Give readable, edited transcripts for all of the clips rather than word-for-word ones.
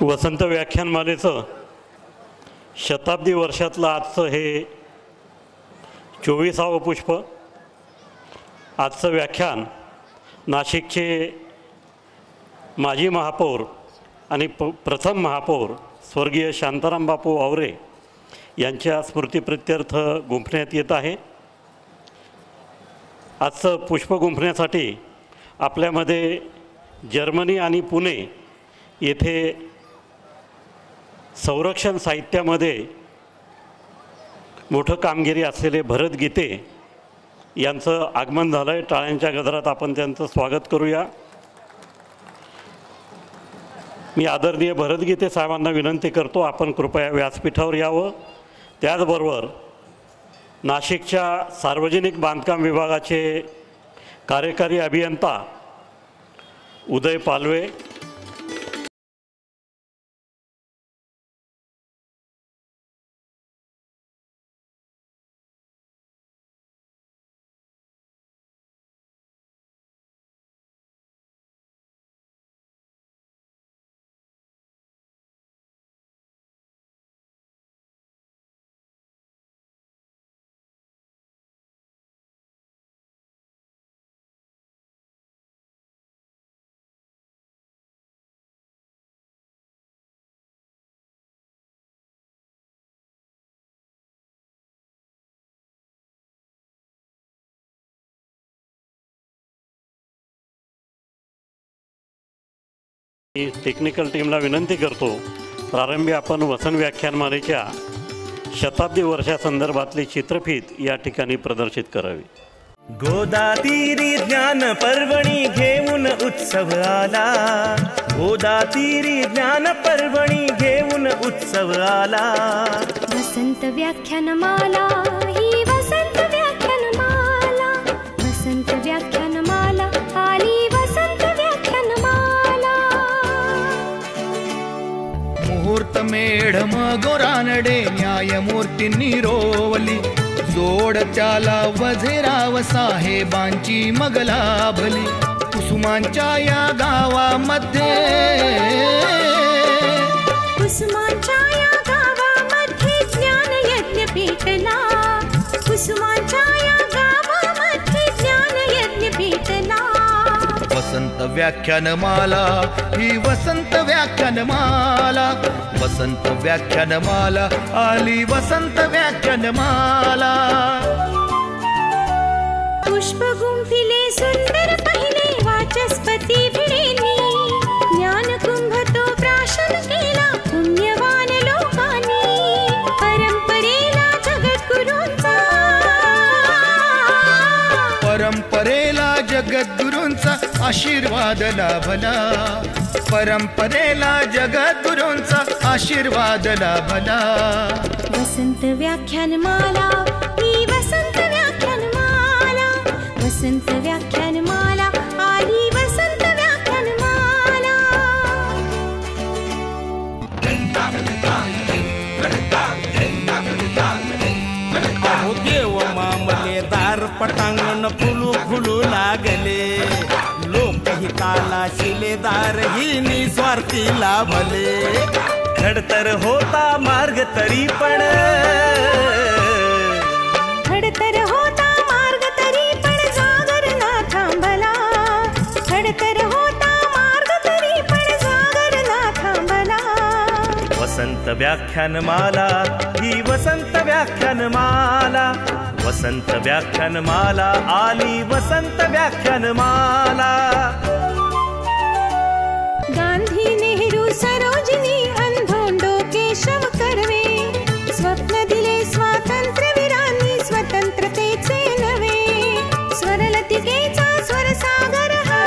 वसंत व्याख्यानमालेचं शताब्दी वर्षातलं आजचं हे 24वे पुष्प. आजचं व्याख्यान नाशिकचे माजी महापौर आणि प्रथम महापौर स्वर्गीय शांताराम बापू आवरे यांच्या स्मृतिप्रित्यर्थ गुंफण्यात येत आहे. आजचं पुष्प गुंफण्यासाठी आपल्यामध्ये जर्मनी आणि पुणे येथे संरक्षण साहित्यामध्ये मोठं कामगिरी असलेले भरत गीते यांचं आगमन झालं आहे. टाळ्यांच्या गजरात आपण त्यांचं स्वागत करूया. मी आदरणीय भरत गीते साहेबांना विनंती करतो आपण कृपया व्यासपीठावर यावं. त्याचबरोबर नाशिकच्या सार्वजनिक बांधकाम विभागाचे कार्यकारी अभियंता उदय पालवे, टेक्निकल टीमला विनंती करतो प्रारंभी आपण वसंत व्याख्यानमालेच्या शताब्दी वर्षासंदर्भातली चित्रफीत या ठिकाणी प्रदर्शित करावी. गोदातीरी ज्ञान पर्वणी घेऊन उत्सव आला, गोदातीरी ज्ञान पर्वणी घेऊन उत्सव आला. वसंत व्याख्यानमाला ही वसंत व्याख्यानमाला, वसंत व्याख्यानमाला आली वसंत व्याख्यानमाला. मुहूर्त मेढ मगोरानडे न्यायमूर्तींनी रोवली, जोड त्याला वझेराव साहेबांची मग लाभली. कुसुमांच्या या गावामध्ये, कुसुमांच्या या गावामध्ये ज्ञान यज्ञ पेटला, कुसुमांच्या या गावामध्ये ज्ञान यज्ञ पेटला. वसंत व्याख्यानमाला ही वसंत व्याख्यानमाला, वसंत व्याख्यानमाला आली वसंत व्याख्यानमाला. पुष्प गुंफिले सुंदर पहिले वाचस्पती भिडेनी, ज्ञान कुंभ तो प्राशन केला पुण्यवान लोकांनी. परंपरेला जगद्गुरूंचा, परंपरेला जगद्गुरूंचा आशीर्वाद लाभला, परंपरेला जगद्गुरूंचा आशीर्वाद लाभला. वसंत व्याख्यानमाला ही वसंत व्याख्यानमाला, वसंत व्याख्यानमाला आली वसंत व्याख्यानमाला. अहो देव मामलेदार पटांगण फुलू फुलू लागले, लोकहिताला शिलेदार ही निस्वार्थी लाभले. खडतर होता मार्ग तरी पण, खडतर होता मार्ग तरी पण जागर ना थांबला, खडतर होता मार्ग तरी पण जागर ना थांबला. वसंत व्याख्यानमाला ही वसंत व्याख्यानमाला, वसंत व्याख्यानमाला आली वसंत व्याख्यानमाला. गांधी नेहरू सरोजिनी अंधोंडो केशव कर्वे, स्वप्न दिले स्वातंत्र्यवीरांनी स्वतंत्रतेचे नवे. स्वरलतिकेचा स्वरसागर हा,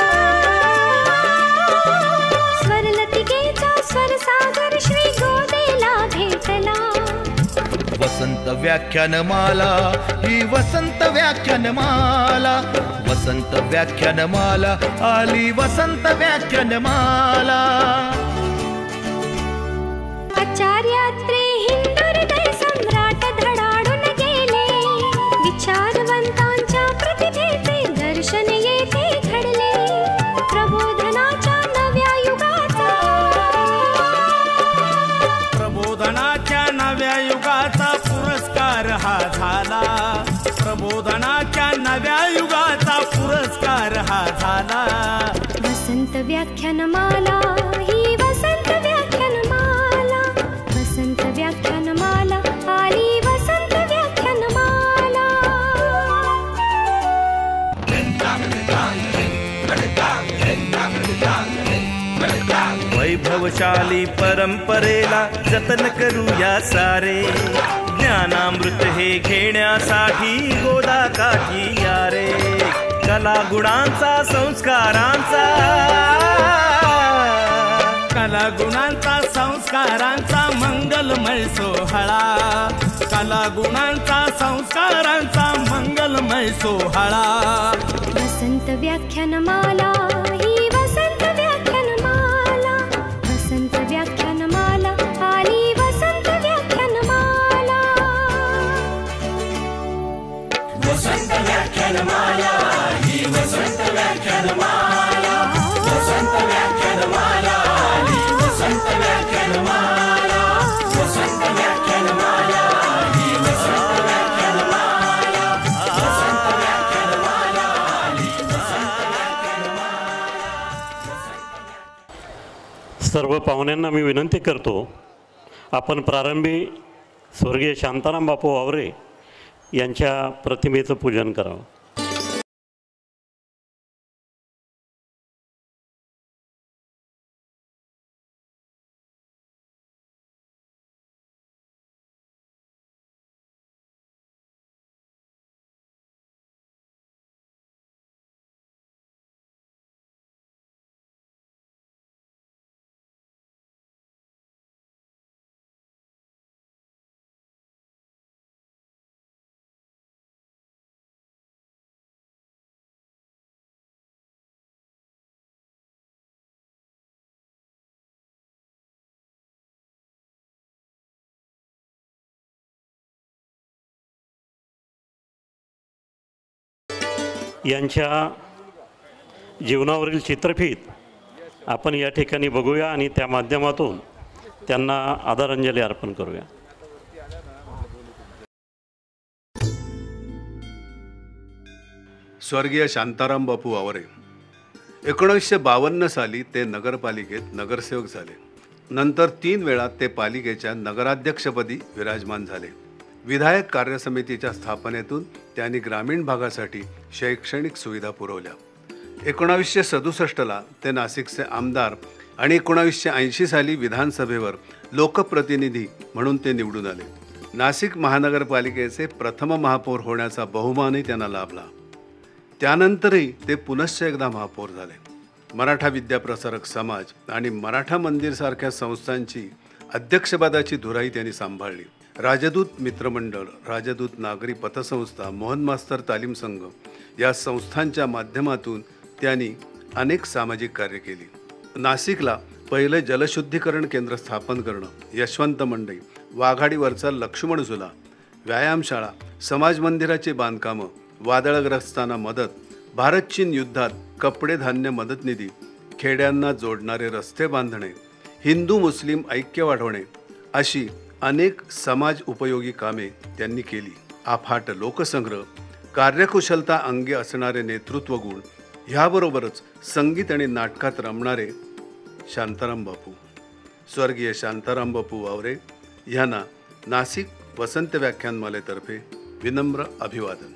स्वरलतिकेचा स्वरसागर श्री गोदेला भेटला. वसंत व्याख्यानमाला ही वसंत व्याख्यानमाला, वसंत व्याख्यानमाला आली वसंत व्याख्यानमाला. आचार्यात्रे हिंदुहृदय सम्राट धडाडून गेले, विचारवंतांच्या प्रतिभेचे दर्शन येथे घडले. प्रबोधनाच्या नव्या युगाचा, झाला, प्रबोधनाच्या नव्या युगाचा पुरस्कार हा झाला. वसंत व्याख्यानमाला ही वसंत व्याख्यानमाला, वसंत व्याख्यानमाला आली वसंत व्याख्यानमाला. वैभवशाली परंपरेला जतन करूया सारे, ज्ञानामृत हे घेण्यासाठी गोदा काठी या रे. कला गुणांचा संस्कारांचा, कला गुणांचा संस्कारांचा मंगलमय सोहळा, कला गुणांचा संस्कारांचा मंगलमय सोहळा. वसंत व्याख्यानमाला ही वसंत व्याख्यानमाला, वसंत व्याख्यानमाला आली वसंत व्याख्यानमाला. वसंत व्याख्यानमाला ही वसंत व्याख्यानमाला, वसंत व्याख्यानमाला आली वसंत व्याख्यानमाला, वसंत व्याख्यानमाला ही वसंत व्याख्यानमाला, वसंत व्याख्यानमाला आली वसंत व्याख्यानमाला. सर्व पाहुण्यांना मी विनंती करतो, आपण प्रारंभी स्वर्गीय शांताराम बापू वावरे यांच्या प्रतिमेचं पूजन करावं. यांच्या जीवनावरील चित्रफीत आपण या ठिकाणी बघूया आणि त्या माध्यमातून त्यांना आदरांजली अर्पण करूया. स्वर्गीय शांताराम बापू वावरे 1952 साली ते नगरपालिकेत नगरसेवक झाले. नंतर 3 वेळा ते पालिकेच्या नगराध्यक्षपदी विराजमान झाले. विधायक कार्यसमितीच्या स्थापनेतून त्यांनी ग्रामीण भागासाठी शैक्षणिक सुविधा पुरवल्या. 1967ला ते नाशिकचे आमदार आणि 1980 साली विधानसभेवर लोकप्रतिनिधी म्हणून ते निवडून आले. नाशिक महानगरपालिकेचे प्रथम महापौर होण्याचा बहुमानही त्यांना लाभला. त्यानंतरही ते पुनश्च एकदा महापौर झाले. मराठा विद्याप्रसारक समाज आणि मराठा मंदिरसारख्या संस्थांची अध्यक्षपदाची धुराई त्यांनी सांभाळली. राजदूत मित्रमंडळ, राजदूत नागरी पतसंस्था, मोहन मास्तर तालीम संघ या संस्थांच्या माध्यमातून त्यांनी अनेक सामाजिक कार्य केली. नाशिकला पहिले जलशुद्धीकरण केंद्र स्थापन करणं, यशवंत मंडई, वाघाडीवरचा लक्ष्मण झुला, व्यायामशाळा, समाज मंदिराची बांधकामं, वादळग्रस्तांना मदत, भारत चीन युद्धात कपडे धान्य मदत निधी, खेड्यांना जोडणारे रस्ते बांधणे, हिंदू मुस्लिम ऐक्य वाढवणे अशी अनेक समाज उपयोगी कामे त्यांनी केली. अफाट लोकसंग्रह, कार्यकुशलता अंगी असणारे नेतृत्व गुण, ह्याबरोबरच संगीत आणि नाटकात रमणारे शांताराम बापू. स्वर्गीय शांताराम बापू वावरे यांना नाशिक वसंत व्याख्यानमालेतर्फे विनम्र अभिवादन.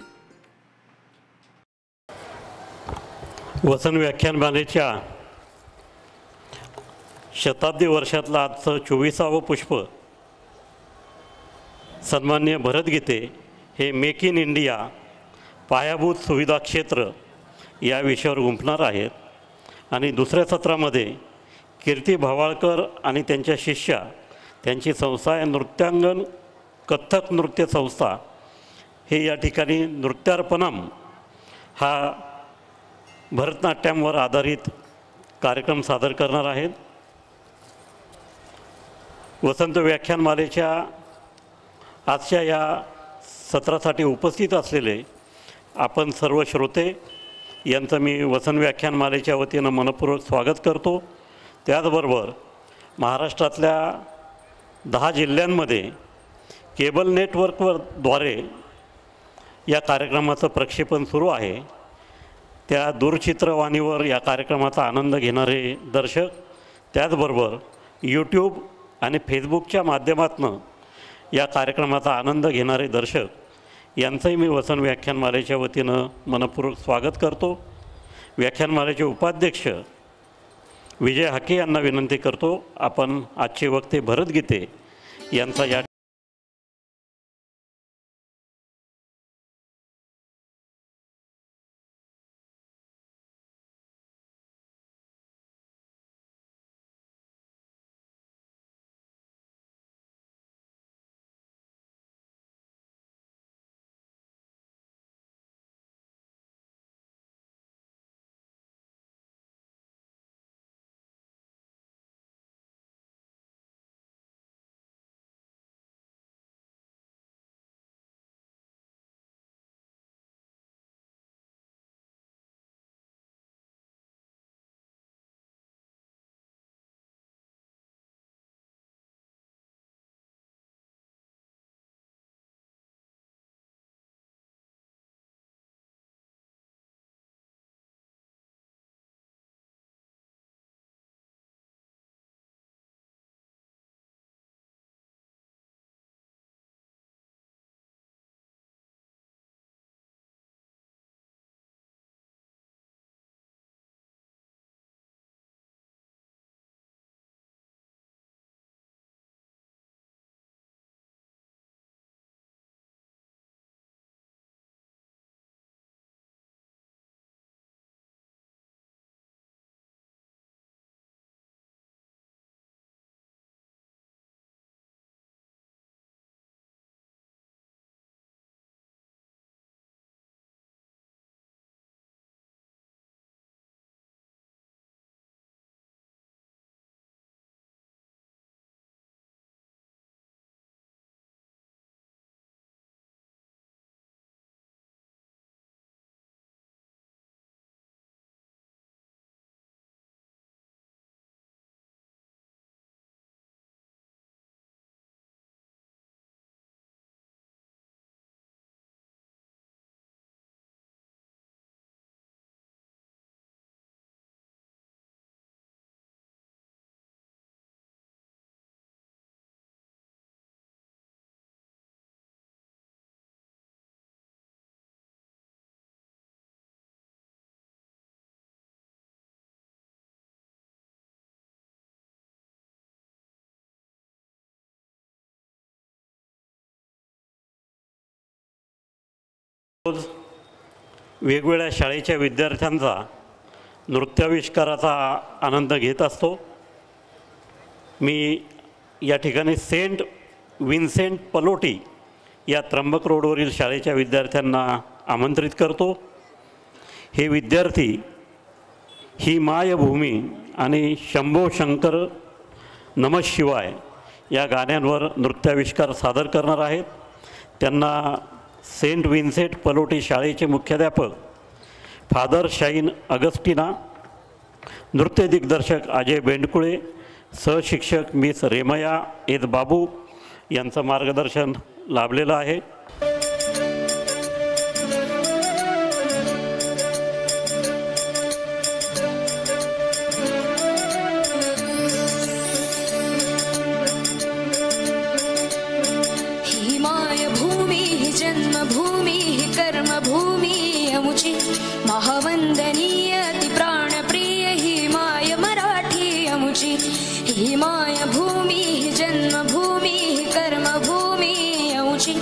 वसंत व्याख्यानमालेच्या शताब्दी वर्षातलं आजचं 24वे पुष्प सन्माननीय भरत गीते हे मेक इन इंडिया पायाभूत सुविधा क्षेत्र या विषयावर गुंफणार आहेत. आणि दुसऱ्या सत्रामध्ये कीर्ती भवाळकर आणि त्यांच्या शिष्या, त्यांची संस्था आहे नृत्यांगण कथ्थक नृत्य संस्था, हे या ठिकाणी नृत्यार्पणम हा भरतनाट्यमवर आधारित कार्यक्रम सादर करणार आहेत. वसंत व्याख्यानमालेच्या आजच्या या सत्रासाठी उपस्थित असलेले आपण सर्व श्रोते यांचं मी वसंत व्याख्यानमालेच्या वतीनं मनपूर्वक स्वागत करतो. त्याचबरोबर महाराष्ट्रातल्या 10 जिल्ह्यांमध्ये केबल नेटवर्कद्वारे या कार्यक्रमाचं प्रक्षेपण सुरू आहे, त्या दूरचित्रवाणीवर या कार्यक्रमाचा आनंद घेणारे दर्शक, त्याचबरोबर यूट्यूब आणि फेसबुकच्या माध्यमातून या कार्यक्रमाचा आनंद घेणारे दर्शक यांचंही मी वसन व्याख्यानमालेच्या वतीनं मनपूर्वक स्वागत करतो. व्याख्यानमालेचे उपाध्यक्ष विजय हाके यांना विनंती करतो, आपण आजचे वक्ते भरत गीते यांचा या रोज वेगवेगळ्या शाळेच्या विद्यार्थ्यांचा नृत्याविष्काराचा आनंद घेत असतो. मी या ठिकाणी सेंट विन्सेंट पलोटी या त्र्यंबक रोडवरील शाळेच्या विद्यार्थ्यांना आमंत्रित करतो. हे विद्यार्थी ही मायभूमी आणि शंभो शंकर नमः शिवाय या गाण्यांवर नृत्याविष्कार सादर करणार आहेत. त्यांना सेंट विन्सेंट पलोटी शाळेचे मुख्याध्यापक फादर शाईन अगस्टिना, नृत्य दिग्दर्शक अजय बेंडकुळे, सहशिक्षक मिस रेमया एद बाबू यांचं मार्गदर्शन लाभलेलं आहे. महावंदनीय ती प्राणप्रिय ही माय मराठी अमुची. ही माय भूमी ही जन्मभूमी ही कर्मभूमी अमुची.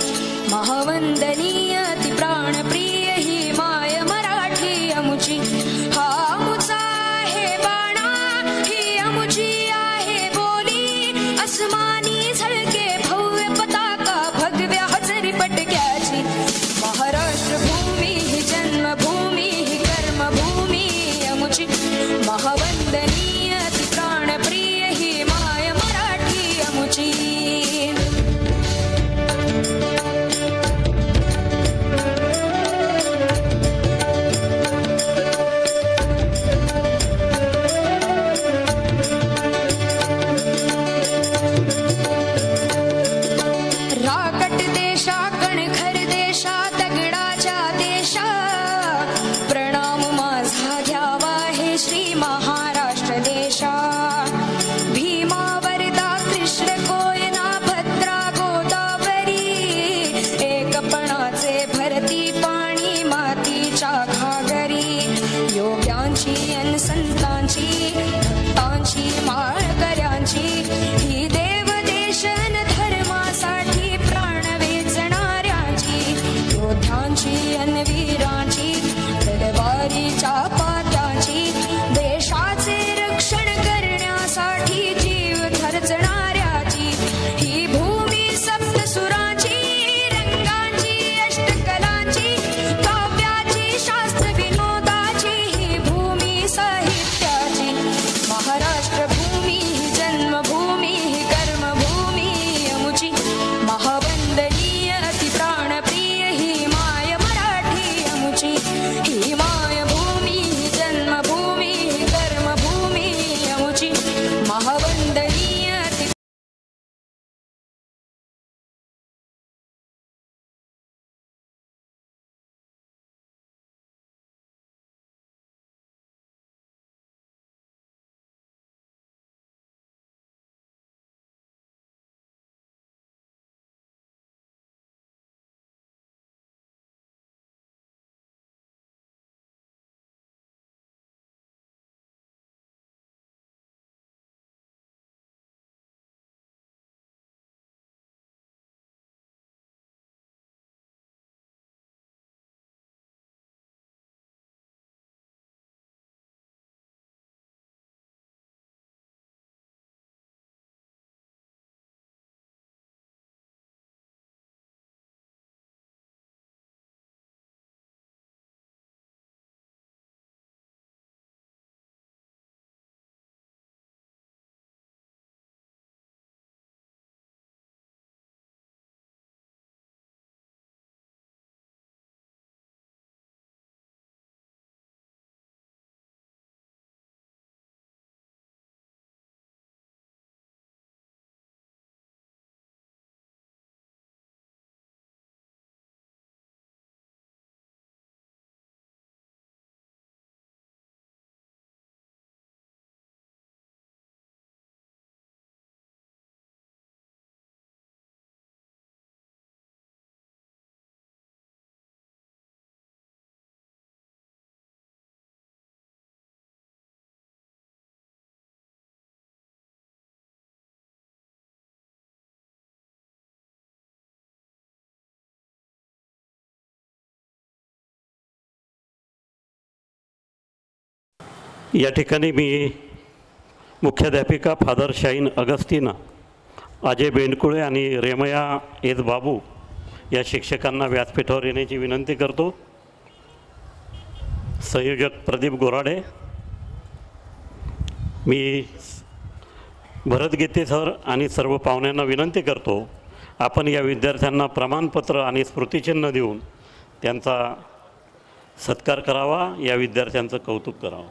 या ठिकाणी मी मुख्याध्यापिका फादर शाईन अगस्तीना, अजय बेंडकुळे आणि रेमया एस बाबू या शिक्षकांना व्यासपीठावर येण्याची विनंती करतो. संयोजक प्रदीप गोराडे, मी भरतगीते सर आणि सर्व पाहुण्यांना विनंती करतो, आपण या विद्यार्थ्यांना प्रमाणपत्र आणि स्मृतिचिन्ह देऊन त्यांचा सत्कार करावा, या विद्यार्थ्यांचं कौतुक करावं.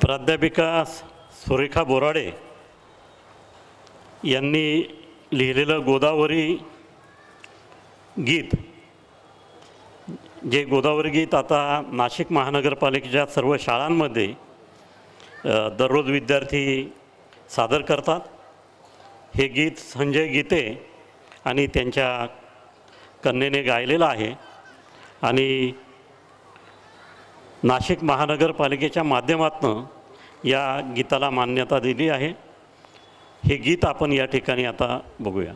प्राध्यापिका सुरेखा बोराडे यांनी लिहिलेलं गोदावरी गीत, जे गोदावरी गीत आता नाशिक महानगरपालिकेच्या सर्व शाळांमध्ये दररोज विद्यार्थी सादर करतात. हे गीत संजय गीते आणि त्यांच्या कन्येने गायलेलं आहे आणि नाशिक महानगरपालिकेच्या माध्यमातून या गीताला मान्यता दिली आहे. हे गीत आपण या ठिकाणी आता बघूया.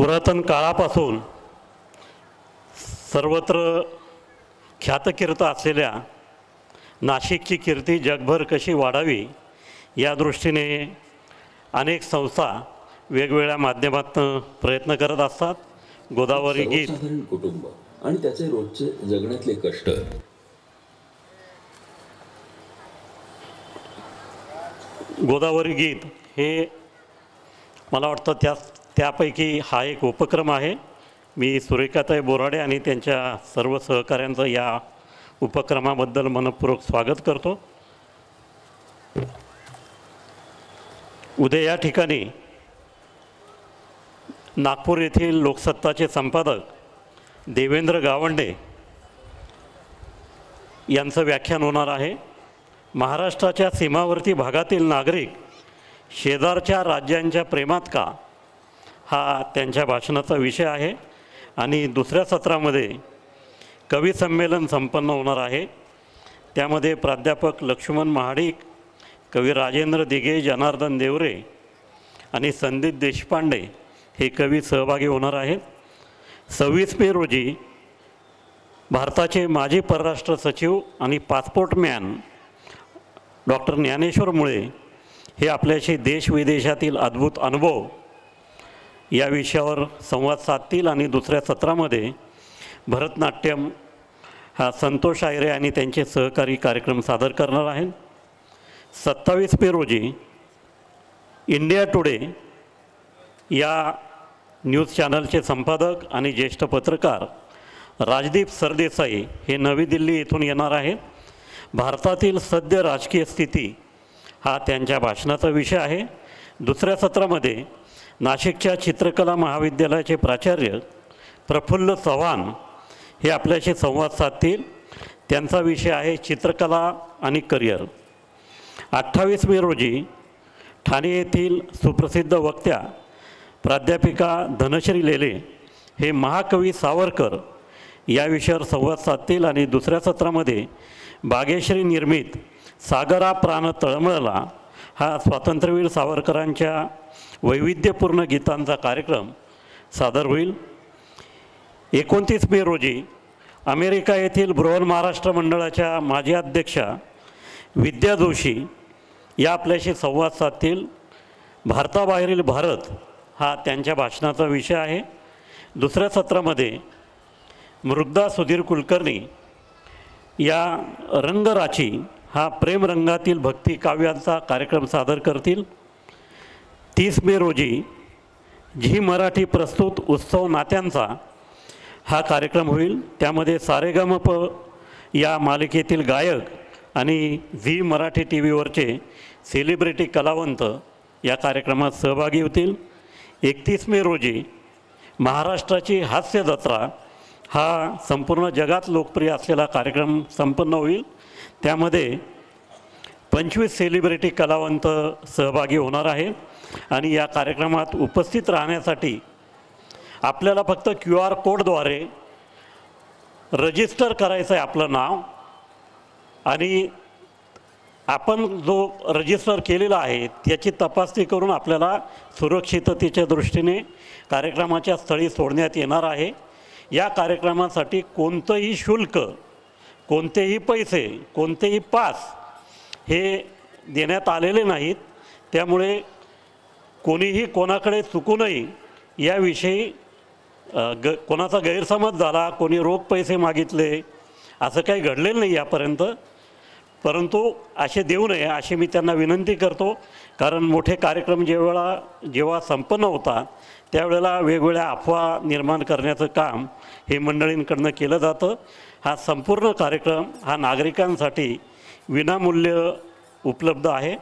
पुरातन काळापासून सर्वत्र ख्यातकीर्त असलेल्या नाशिकची कीर्ती जगभर कशी वाढावी या दृष्टीने अनेक संस्था वेगवेगळ्या माध्यमातून प्रयत्न करत असतात. गोदावरी गीत सर्वसाधारण कुटुंब आणि त्याचे रोजचे जगण्यातले कष्ट. गोदावरी गीत हे मला वाटतं त्यापैकी हा एक उपक्रम आहे. मी सुरेखाताई बोराडे आणि त्यांच्या सर्व सहकाऱ्यांचं या उपक्रमाबद्दल मनपूर्वक स्वागत करतो. उद्या या ठिकाणी नागपूर येथील लोकसत्ताचे संपादक देवेंद्र गावंडे यांचं व्याख्यान होणार आहे. महाराष्ट्राच्या सीमावर्ती भागातील नागरिक शेजारच्या राज्यांच्या प्रेमात का, हा त्यांच्या भाषणाचा विषय आहे. आणि दुसऱ्या सत्रामध्ये कवी संमेलन संपन्न होणार आहे. त्यामध्ये प्राध्यापक लक्ष्मण महाडिक, कवी राजेंद्र दिघे, जनार्दन देवरे आणि संदीप देशपांडे हे कवी सहभागी होणार आहेत. 26 मे रोजी भारताचे माजी परराष्ट्र सचिव आणि पासपोर्ट मॅन डॉक्टर ज्ञानेश्वर मुळे हे आपल्याशी देश विदेशातील अद्भुत अनुभव या विषयावर संवाद साधतील. आणि दुसऱ्या सत्रामध्ये भरतनाट्यम हा संतोष आयरे आणि त्यांचे सहकारी कार्यक्रम सादर करणार आहेत. 27 मे रोजी इंडिया टुडे या न्यूज चॅनलचे संपादक आणि ज्येष्ठ पत्रकार राजदीप सरदेसाई हे नवी दिल्ली येथून येणार आहेत. भारतातील सद्य राजकीय स्थिती हा त्यांच्या भाषणाचा विषय आहे. दुसऱ्या सत्रामध्ये नाशिकच्या चित्रकला महाविद्यालयाचे प्राचार्य प्रफुल्ल चव्हाण हे आपल्याशी संवाद साधतील. त्यांचा विषय आहे चित्रकला आणि करिअर. 28 मे रोजी ठाणे येथील सुप्रसिद्ध वक्त्या प्राध्यापिका धनश्री लेले हे महाकवी सावरकर या विषयावर संवाद साधतील. आणि दुसऱ्या सत्रामध्ये बागेश्री निर्मित सागरा प्राण तळमळला हा स्वातंत्र्यवीर सावरकरांच्या वैविध्यपूर्ण गीतांचा कार्यक्रम सादर होईल. 29 मे रोजी अमेरिका येथील बृहन महाराष्ट्र मंडळाच्या माजी अध्यक्षा विद्या जोशी या आपल्याशी संवाद साधतील. भारताबाहेरील भारत हा त्यांच्या भाषणाचा विषय आहे. दुसऱ्या सत्रामध्ये मृगदा सुधीर कुलकर्णी या रंगराची हा प्रेमरंगातील भक्ती काव्यांचा कार्यक्रम सादर करतील. 30 मे रोजी झी मराठी प्रस्तुत उत्सव नात्यांचा हा कार्यक्रम होईल. त्यामध्ये सारेगमप या मालिकेतील गायक आणि झी मराठी टी व्हीवरचे सेलिब्रिटी कलावंत या कार्यक्रमात सहभागी होतील. 31 मे रोजी महाराष्ट्राची हास्य जत्रा हा संपूर्ण जगात लोकप्रिय असलेला कार्यक्रम संपन्न होईल. त्यामध्ये 25 सेलिब्रिटी कलावंत सहभागी होणार आहे. आणि या कार्यक्रमात उपस्थित राहण्यासाठी आपल्याला फक्त QR कोडद्वारे रजिस्टर करायचं आहे आपलं नाव. आणि आपण जो रजिस्टर केलेला आहे त्याची तपासणी करून आपल्याला सुरक्षिततेच्या दृष्टीने कार्यक्रमाच्या स्थळी सोडण्यात येणार आहे. या कार्यक्रमासाठी कोणतंही शुल्क, कोणतेही पैसे, कोणतेही पास हे देण्यात आलेले नाहीत. त्यामुळे कोणीही कोणाकडे चुकू नये याविषयी कोणाचा गैरसमज झाला, कोणी रोख पैसे मागितले असं काही घडलेलं नाही यापर्यंत. परंतु असे देऊ नये अशी मी त्यांना विनंती करतो. कारण मोठे कार्यक्रम जेव्हा संपन्न होतात त्यावेळेला वेगवेगळ्या अफवा निर्माण करण्याचं काम हे मंडळींकडनं केलं जातं. हा संपूर्ण कार्यक्रम हा नागरिकांसाठी विनामूल्य उपलब्ध आहे.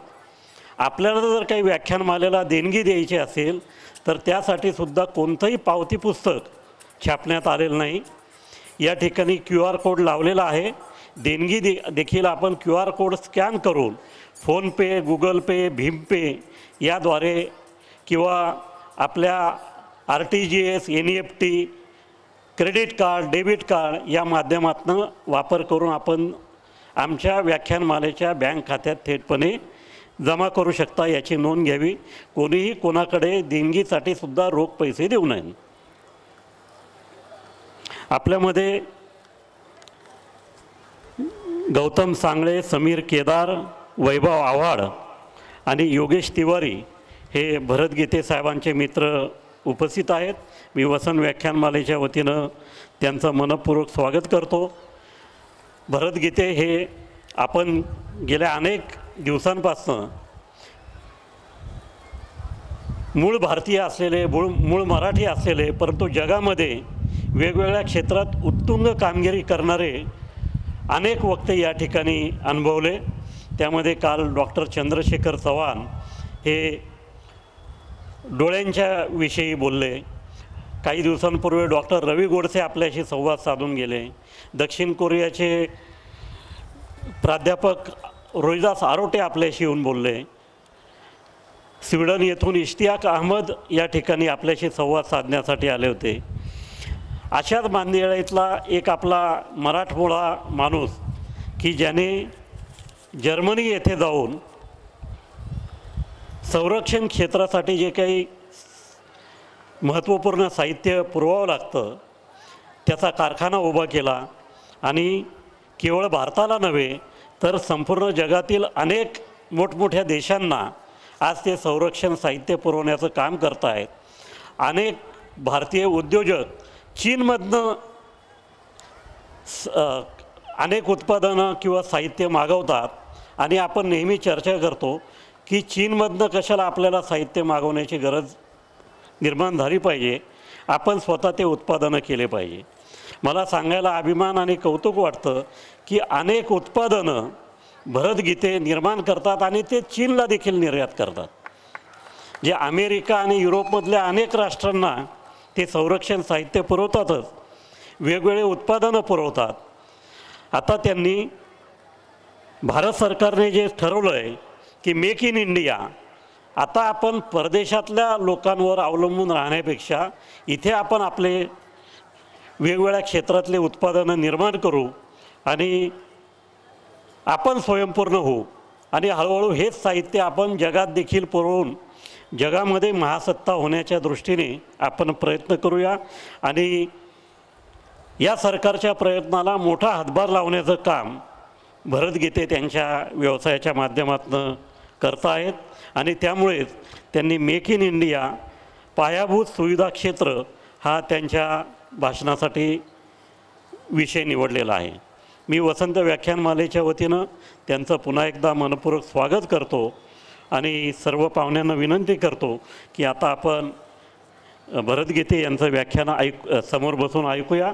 आपल्याला जर काही व्याख्यानमालेला देणगी द्यायची असेल तर त्यासाठी सुद्धा कोणतंही पावती पुस्तक छापण्यात आलेलं नाही. या ठिकाणी QR कोड लावलेला आहे. देणगी देखील आपण QR कोड स्कॅन करून फोनपे, गुगल पे, भीम पे याद्वारे किंवा आपल्या RTGS, NEFT, credit card, debit card या माध्यमातून वापर करून आपण आमच्या व्याख्यानमालेच्या बँक खात्यात थेटपणे जमा करू शकता. याची नोंद घ्यावी. कोणीही कोणाकडे देणगीसाठी सुद्धा रोख पैसे देऊ नये. आपल्यामध्ये गौतम सांगळे, समीर केदार, वैभव आव्हाड आणि योगेश तिवारी हे भरत गीते साहेबांचे मित्र उपस्थित आहेत. मी वसंत व्याख्यानमालेच्या वतीनं त्यांचं मनपूर्वक स्वागत करतो. भरत गीते हे आपण गेल्या अनेक दिवसांपासून मूळ भारतीय असलेले, मूळ मराठी असलेले, परंतु जगामध्ये वेगवेगळ्या क्षेत्रात उत्तुंग कामगिरी करणारे अनेक वक्ते या ठिकाणी अनुभवले. त्यामध्ये काल डॉक्टर चंद्रशेखर चव्हाण हे डोळ्यांच्या विषयी बोलले. काही दिवसांपूर्वी डॉक्टर रवी गोडसे आपल्याशी संवाद साधून गेले. दक्षिण कोरियाचे प्राध्यापक रोहिदास आरोटे आपल्याशी येऊन बोलले. स्वीडन येथून इश्तियाक अहमद या ठिकाणी आपल्याशी संवाद साधण्यासाठी आले होते. अशाच मांदियाळीतला एक आपला मराठमोळा माणूस की ज्याने जर्मनी येथे जाऊन संरक्षण क्षेत्रासाठी जे काही महत्त्वपूर्ण साहित्य पुरवावं लागतं त्याचा कारखाना उभा केला आणि केवळ भारताला नव्हे तर संपूर्ण जगातील अनेक मोठमोठ्या देशांना आज ते संरक्षण साहित्य पुरवण्याचं काम करत आहेत. अनेक भारतीय उद्योजक चीनमधनं अनेक उत्पादनं किंवा साहित्य मागवतात आणि आपण नेहमी चर्चा करतो की चीनमधनं कशाला आपल्याला साहित्य मागवण्याची गरज निर्माण झाली पाहिजे, आपण स्वतः ते उत्पादनं केले पाहिजे. मला सांगायला अभिमान आणि कौतुक वाटतं की अनेक उत्पादनं भरत गीते निर्माण करतात आणि ते चीनला देखील निर्यात करतात. जे अमेरिका आणि युरोपमधल्या अनेक राष्ट्रांना ते संरक्षण साहित्य पुरवतातच, वेगवेगळे उत्पादनं पुरवतात. आता त्यांनी भारत सरकारने जे ठरवलं आहे की मेक इन इंडिया, आता आपण परदेशातल्या लोकांवर अवलंबून राहण्यापेक्षा इथे आपण आपले वेगवेगळ्या क्षेत्रातले उत्पादनं निर्माण करू आणि आपण स्वयंपूर्ण होऊ आणि हळूहळू हेच साहित्य आपण जगात देखील पुरवून जगामध्ये महासत्ता होण्याच्या दृष्टीने आपण प्रयत्न करूया. आणि या सरकारच्या प्रयत्नाला मोठा हातभार लावण्याचं काम भरत गीते त्यांच्या व्यवसायाच्या माध्यमातून करत आहेत आणि त्यामुळेच त्यांनी मेक इन इंडिया पायाभूत सुविधा क्षेत्र हा त्यांच्या भाषणासाठी विषय निवडलेला आहे. मी वसंत व्याख्यानमालेच्या वतीनं त्यांचं पुन्हा एकदा मनपूर्वक स्वागत करतो आणि सर्व पाहुण्यांना विनंती करतो की आता आपण भरत गीते यांचं व्याख्यान समोर बसून ऐकूया.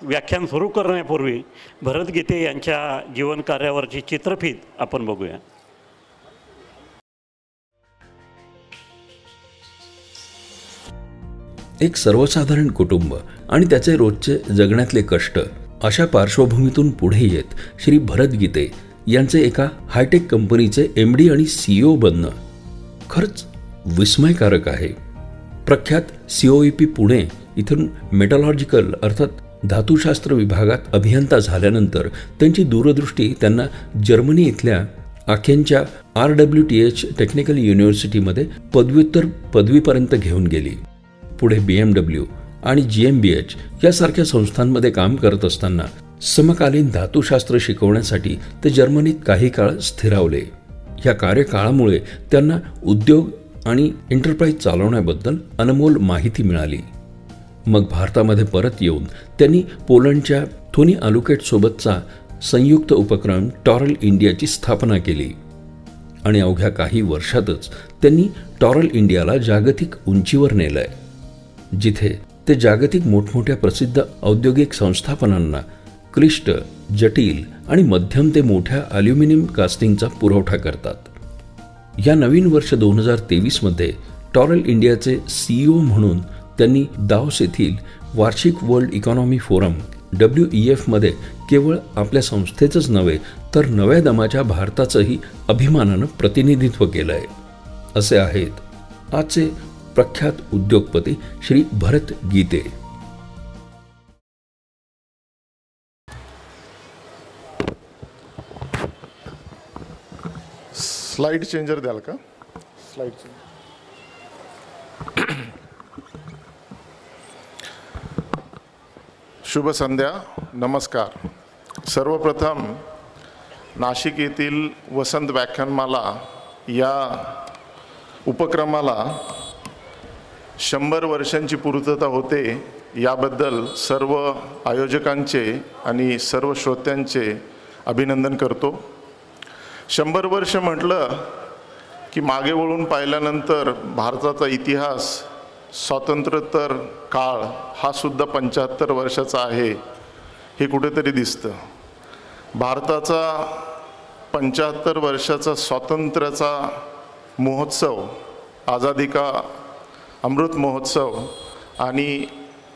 व्याख्यान सुरू करण्यापूर्वी भरत गीते यांच्या जीवनकार्यावरची चित्रफीत आपण बघूया. एक सर्वसाधारण कुटुंब आणि त्याचे रोजचे जगण्यातले कष्ट अशा पार्श्वभूमीतून पुढे येत श्री भरत गीते यांचे एका हायटेक कंपनीचे MD आणि CEO बनणं खरंच विस्मयकारक आहे. प्रख्यात COEP पुणे इथून मेटॉलॉजिकल अर्थात धातुशास्त्र विभागात अभियंता झाल्यानंतर त्यांची दूरदृष्टी त्यांना जर्मनी इथल्या आखेनच्या RWTH टेक्निकल युनिव्हर्सिटीमध्ये पदव्युत्तर पदवीपर्यंत घेऊन गेली. पुढे BMW आणि GmbH यासारख्या संस्थांमध्ये काम करत असताना समकालीन धातुशास्त्र शिकवण्यासाठी ते जर्मनीत काही काळ स्थिरावले. या कार्यकाळामुळे त्यांना उद्योग आणि एंटरप्राइज चालवण्याबद्दल अनमोल माहिती मिळाली. मग भारतामध्ये परत येऊन त्यांनी पोलंडच्या थोनी आलुकेट सोबतचा संयुक्त उपक्रम टॉरल इंडियाची स्थापना केली आणि अवघ्या काही वर्षातच त्यांनी टॉरल इंडियाला जागतिक उंचीवर नेलंय, जिथे ते जागतिक मोठमोठ्या प्रसिद्ध औद्योगिक संस्थापनांना क्लिष्ट, जटिल आणि मध्यम ते मोठ्या ॲल्युमिनियम कास्टिंगचा पुरवठा करतात. या नवीन वर्ष 2023मध्ये टॉरल इंडियाचे CEO म्हणून त्यांनी दावोस येथील वार्षिक वर्ल्ड इकॉनॉमी फोरम WEF मध्ये केवळ आपल्या संस्थेचंच नव्हे तर नव्या दमाच्या भारताचंही अभिमानानं प्रतिनिधित्व केलं आहे. असे आहेत आजचे प्रख्यात उद्योगपती श्री भरत गीते. स्लाइड चेंजर द्याल का? स्लाइड शुभ संध्या, नमस्कार. सर्वप्रथम नाशिक येथील वसंत व्याख्यानमाला या उपक्रमाला 100 वर्षांची पूर्तता होते याबद्दल सर्व आयोजकांचे आणि सर्व श्रोत्यांचे अभिनंदन करतो. 100 वर्ष म्हटलं की मागे वळून पाहिल्यानंतर भारताचा इतिहास, स्वातंत्र्योत्तर काळ हा सुद्धा 75 वर्षाचा आहे हे कुठेतरी दिसतं. भारताचा 75 वर्षाचा स्वातंत्र्याचा महोत्सव, आझादी का अमृत महोत्सव आणि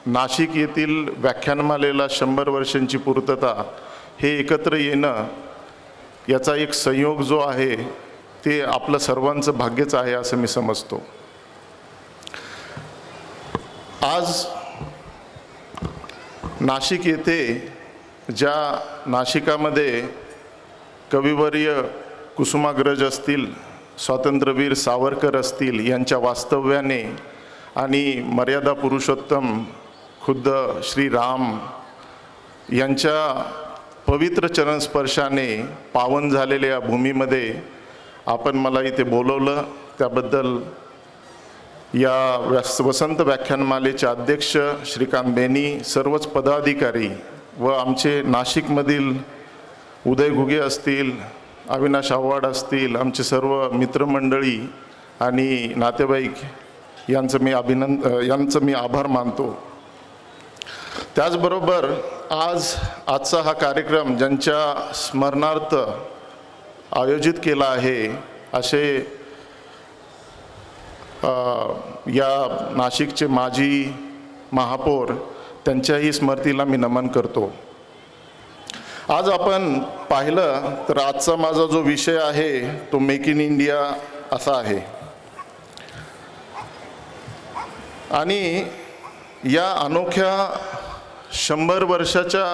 नाशिक येथील व्याख्यानमालेला 100 वर्षांची पूर्तता हे एकत्र येणं, याचा एक संयोग जो आहे ते आपलं सर्वांचं भाग्यच आहे असं मी समजतो. आज नाशिक येथे ज्या नाशिकामध्ये कविवर्य कुसुमाग्रज असतील, स्वातंत्र्यवीर सावरकर असतील यांच्या वास्तव्याने आणि मर्यादा पुरुषोत्तम खुद्द श्रीराम यांच्या पवित्र चरणस्पर्शाने पावन झालेल्या भूमीमध्ये आपण मला इथे बोलवलं, त्याबद्दल या वसंत व्याख्यानमालेचे अध्यक्ष श्रीकांत बेनी, सर्वच पदाधिकारी व आमचे नाशिकमधील उदय घुगे असतील, अविनाश आव्हाड असतील, आमचे सर्व मित्रमंडळी आणि नातेवाईक यांचं मी आभार मानतो. त्याचबरोबर आजचा हा कार्यक्रम ज्यांच्या स्मरणार्थ आयोजित केला आहे असे या नाशिकचे माजी महापौर, त्यांच्याही स्मृतीला मी नमन करतो. आज आपण पाहिलं तर आजचा माझा जो विषय आहे तो मेक इन इंडिया असा आहे. आणि या अनोख्या 100 वर्षाच्या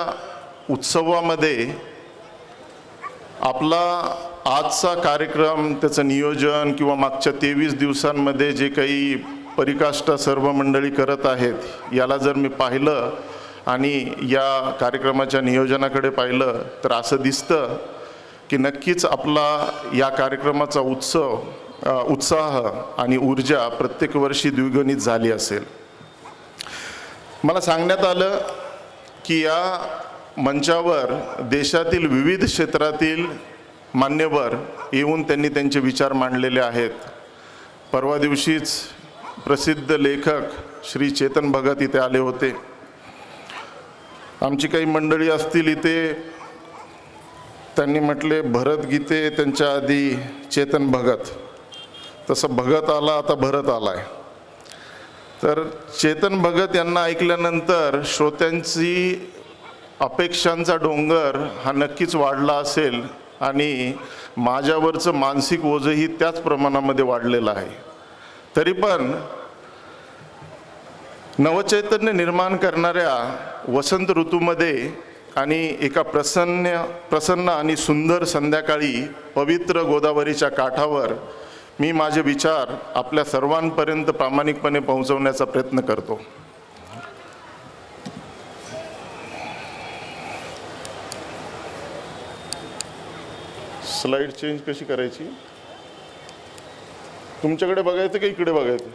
उत्सवामध्ये आपला आजचा कार्यक्रम, त्याचं नियोजन किंवा मागच्या 23 दिवसांमध्ये जे काही परिकाष्ठा सर्व मंडळी करत आहेत याला जर मी पाहिलं आणि या कार्यक्रमाच्या नियोजनाकडे पाहिलं तर असं दिसतं की नक्कीच आपला या कार्यक्रमाचा उत्साह आणि ऊर्जा प्रत्येक वर्षी द्विगुणित झाली असेल. मला सांगण्यात आलं की या मंचावर देशातील विविध क्षेत्रातील मान्यवर येऊन त्यांनी त्यांचे विचार मांडलेले आहेत. परवा दिवशीच प्रसिद्ध लेखक श्री चेतन भगत इथे आले होते. आमची काही मंडळी असतील इथे, त्यांनी म्हटले भरत गीते त्यांच्या आधी चेतन भगत, तसं भगत आला आता भरत आलाय. तर चेतन भगत यांना ऐकल्यानंतर श्रोत्यांची अपेक्षांचा डोंगर हा नक्कीच वाढला असेल आणि माझ्यावरचं मानसिक ओझंही त्याच प्रमाणामध्ये वाढलेलं आहे. तरी पण नवचैतन्य निर्माण करणाऱ्या वसंत ऋतूमध्ये आणि एका प्रसन्न आणि सुंदर संध्याकाळी पवित्र गोदावरीच्या काठावर मी माझे विचार आपल्या सर्वांपर्यंत प्रामाणिकपणे पोहोचवण्याचा प्रयत्न करतो. स्लाइड चेंज कशी करायची? तुमच्याकडे बघायचं की इकडे बघायचं?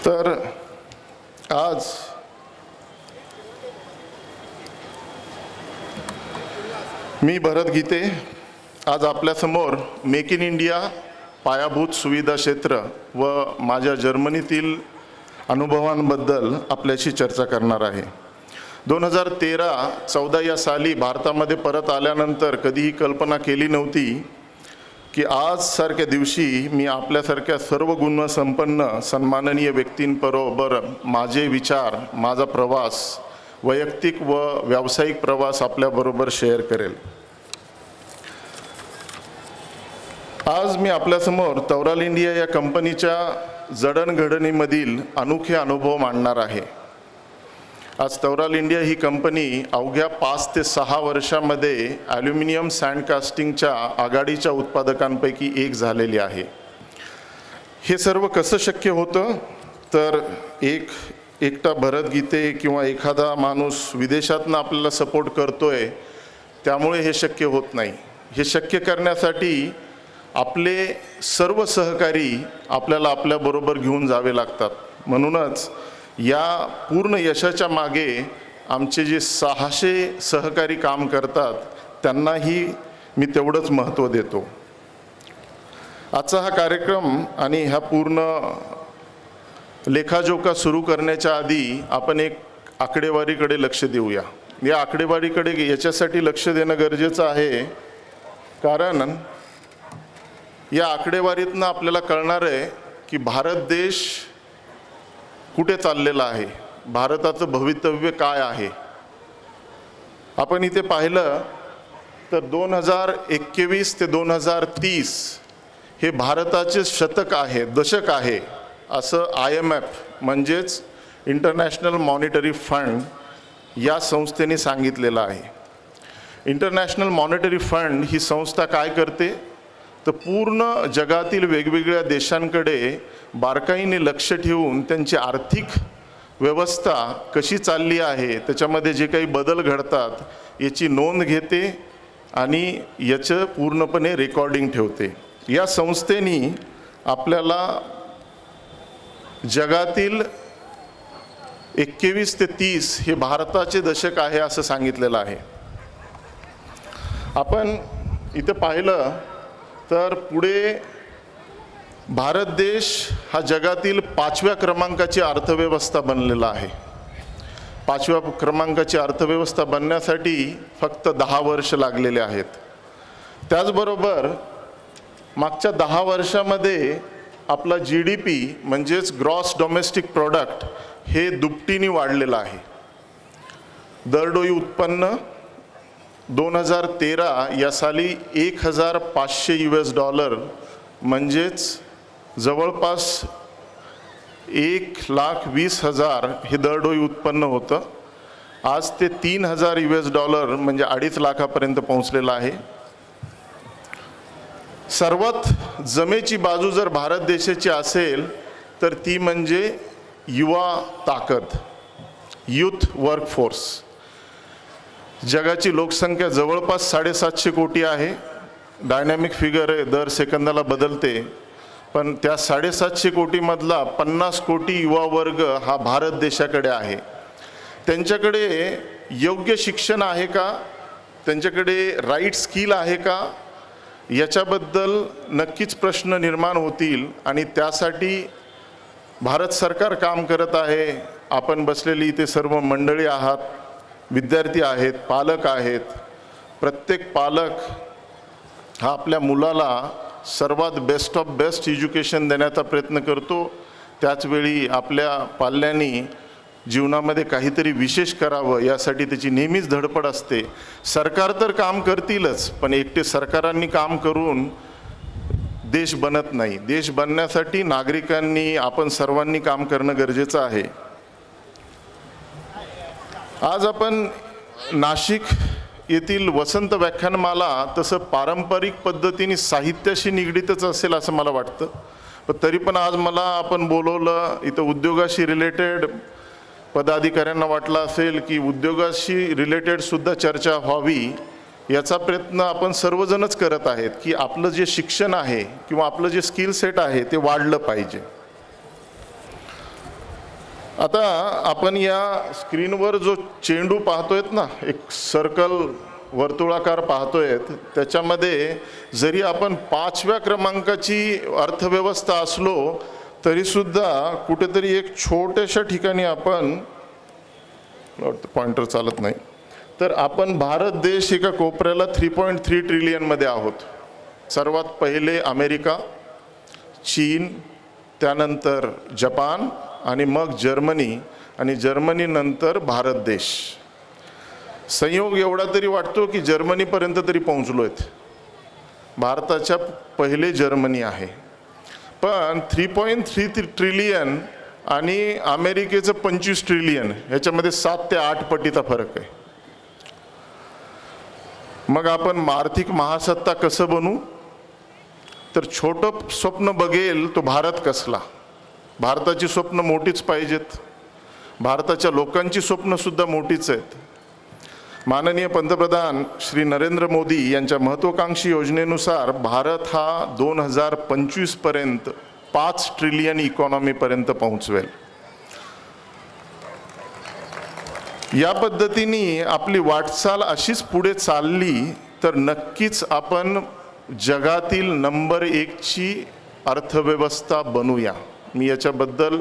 तर आज मी भरत गीते आज आपल्यासमोर मेक इन इंडिया पायाभूत सुविधा क्षेत्र व माझ्या जर्मनीतील अनुभवांबद्दल आपल्याशी चर्चा करणार आहे. 2013-14 या साली भारतामध्ये परत आल्यानंतर कधीही कल्पना केली नव्हती की आज सारख्या दिवशी मी आपल्यासारख्या सर्व गुणसंपन्न सन्माननीय व्यक्तींबरोबर माझे विचार, माझा प्रवास, वैयक्तिक व व्यावसायिक प्रवास आपल्याबरोबर शेअर करेल. आज मी आपल्यासमोर तौराल इंडिया या कंपनीच्या जडणघडणीमधील अनोखे अनुभव मांडणार आहे. आज तौराल इंडिया ही कंपनी अवघ्या 5 ते 6 वर्षामध्ये ॲल्युमिनियम सँडकास्टिंगच्या आघाडीच्या उत्पादकांपैकी एक झालेली आहे. हे सर्व कसं शक्य होतं तर एकटा भरत गीते किंवा एखादा माणूस विदेशातनं आपल्याला सपोर्ट करतोय त्यामुळे हे शक्य होत नाही. हे शक्य करण्यासाठी आपले सर्व सहकारी आपल्याला आपल्याबरोबर घेऊन जावे लागतात. म्हणूनच या पूर्ण यशाच्या मागे आमचे जे 600 सहकारी काम करतात त्यांनाही मी तेवढंच महत्त्व देतो. आजचा हा कार्यक्रम आणि ह्या पूर्ण लेखाजोखा सुरू करण्याच्या आधी आपण एक आकडेवारीकडे लक्ष देऊया. या आकडेवारीकडे याच्यासाठी लक्ष देणं गरजेचं आहे कारण या आकडेवारीतनं आपल्याला कळणार आहे की भारत देश कुठे चाललेला आहे, भारताचं भवितव्य काय आहे. आपण इथे पाहिलं तर 2021 ते 2030 हे भारताचे शतक आहे, दशक आहे असं IMF म्हणजेच इंटरनॅशनल मॉनिटरी फंड या संस्थेने सांगितलेलं आहे. इंटरनॅशनल मॉनिटरी फंड ही संस्था काय करते तर पूर्ण जगातील वेगवेगळ्या देशांकडे बारकाईने लक्ष ठेवून त्यांची आर्थिक व्यवस्था कशी चालली आहे, त्याच्यामध्ये जे काही बदल घडतात याची नोंद घेते आणि याचं पूर्णपणे रेकॉर्डिंग ठेवते. या संस्थेने आपल्याला जगातील 21 ते 30 हे भारताचे दशक आहे असं सांगितलेलं आहे. आपण इथे पाहिलं तर पुढे भारत देश हा जगातील 5व्या क्रमांकाची अर्थव्यवस्था बनलेला आहे. 5व्या क्रमांकाची अर्थव्यवस्था बनण्यासाठी फक्त 10 वर्ष लागलेले आहेत. त्याचबरोबर मागच्या 10 वर्षामध्ये आपला GDP म्हणजेच ग्रॉस डोमेस्टिक प्रोडक्ट हे दुपटीने वाढलेलं आहे. दरडोई उत्पन्न 2013 या साली $1,500 म्हणजेच जवळपास $1,20,000 हे दरडोई उत्पन्न होतं. आज ते $3,000 म्हणजे $2.5 लाखापर्यंत पोहोचलेलं आहे. सर्वात जमेची बाजू जर भारत देशाची असेल तर ती म्हणजे युवा ताकद, यूथ वर्कफोर्स. जगाची लोकसंख्या जवळपास 750 कोटी आहे. डायनॅमिक फिगर आहे, दर सेकंदाला बदलते. पण त्या 750 कोटीमधला 50 कोटी युवा वर्ग हा भारत देशाकडे आहे. त्यांच्याकडे योग्य शिक्षण आहे का, त्यांच्याकडे राईट स्किल आहे का, याच्याबद्दल नक्कीच प्रश्न निर्माण होतील आणि त्यासाठी भारत सरकार काम करत आहे. आपण बसलेली इथे सर्व मंडळी आहात, विद्यार्थी आहेत, पालक आहेत. प्रत्येक पालक हा आपल्या मुलाला सर्वात बेस्ट ऑफ बेस्ट एज्युकेशन देण्याचा प्रयत्न करतो. त्याचवेळी आपल्या पाल्यांनी जीवनामध्ये काहीतरी विशेष करावं यासाठी त्याची नेहमीच धडपड असते. सरकार तर काम करतीलच, पण एकटे सरकारांनी काम करून देश बनत नाही. देश बनण्यासाठी नागरिकांनी, आपण सर्वांनी काम करणं गरजेचं आहे. आज आपण नाशिक येथील वसंत व्याख्यानमाला तसं पारंपरिक पद्धतीने साहित्याशी निगडीतच असेल असं मला वाटतं. पण तरी पण आज मला आपण बोलवलं इथं उद्योगाशी रिलेटेड पदाधिकाऱ्यांना वाटलं असेल की उद्योगाशी रिलेटेड सुद्धा चर्चा व्हावी, याचा प्रयत्न आपण सर्वजणच करत आहेत की आपलं जे शिक्षण आहे किंवा आपलं जे स्किल सेट आहे ते वाढलं पाहिजे. आता आपण या स्क्रीनवर जो चेंडू पाहतोयत ना, एक सर्कल वर्तुळाकार पाहतोयत, त्याच्यामध्ये जरी आपण 5व्या क्रमांकाची अर्थव्यवस्था असलो तरीसुद्धा कुठेतरी एक छोट्याशा ठिकाणी आपण, पॉइंटर चालत नाही, तर आपण भारत देश एका कोपऱ्याला 3.3 ट्रिलियनमध्ये आहोत. सर्वात पहिले अमेरिका, चीन, त्यानंतर जपान आणि मग जर्मनी आणि जर्मनीनंतर भारत देश. संयोग एवढा तरी वाटतो की जर्मनीपर्यंत तरी पोहोचलो आहेत. भारताच्या पहिले जर्मनी आहे. पण 3.3 ट्रिलियन आणि अमेरिकेचं 25 ट्रिलियन ह्याच्यामध्ये 7 ते 8 पटीचा फरक आहे. मग आपण आर्थिक महासत्ता कसं बनू? तर छोटं स्वप्न बघेल तो भारत कसला. भारताची स्वप्न मोठीच पाहिजेत. भारताच्या लोकांची स्वप्नसुद्धा मोठीच आहेत. माननीय पंतप्रधान श्री नरेंद्र मोदी यांच्या महत्त्वाकांक्षी योजनेनुसार भारत हा 2025 पर्यंत 5 ट्रिलियन इकॉनॉमीपर्यंत पोहोचवेल. या पद्धतीने आपली वाटचाल अशीच पुढे चालली तर नक्कीच आपण जगातील नंबर 1ची अर्थव्यवस्था बनूया. मी याच्याबद्दल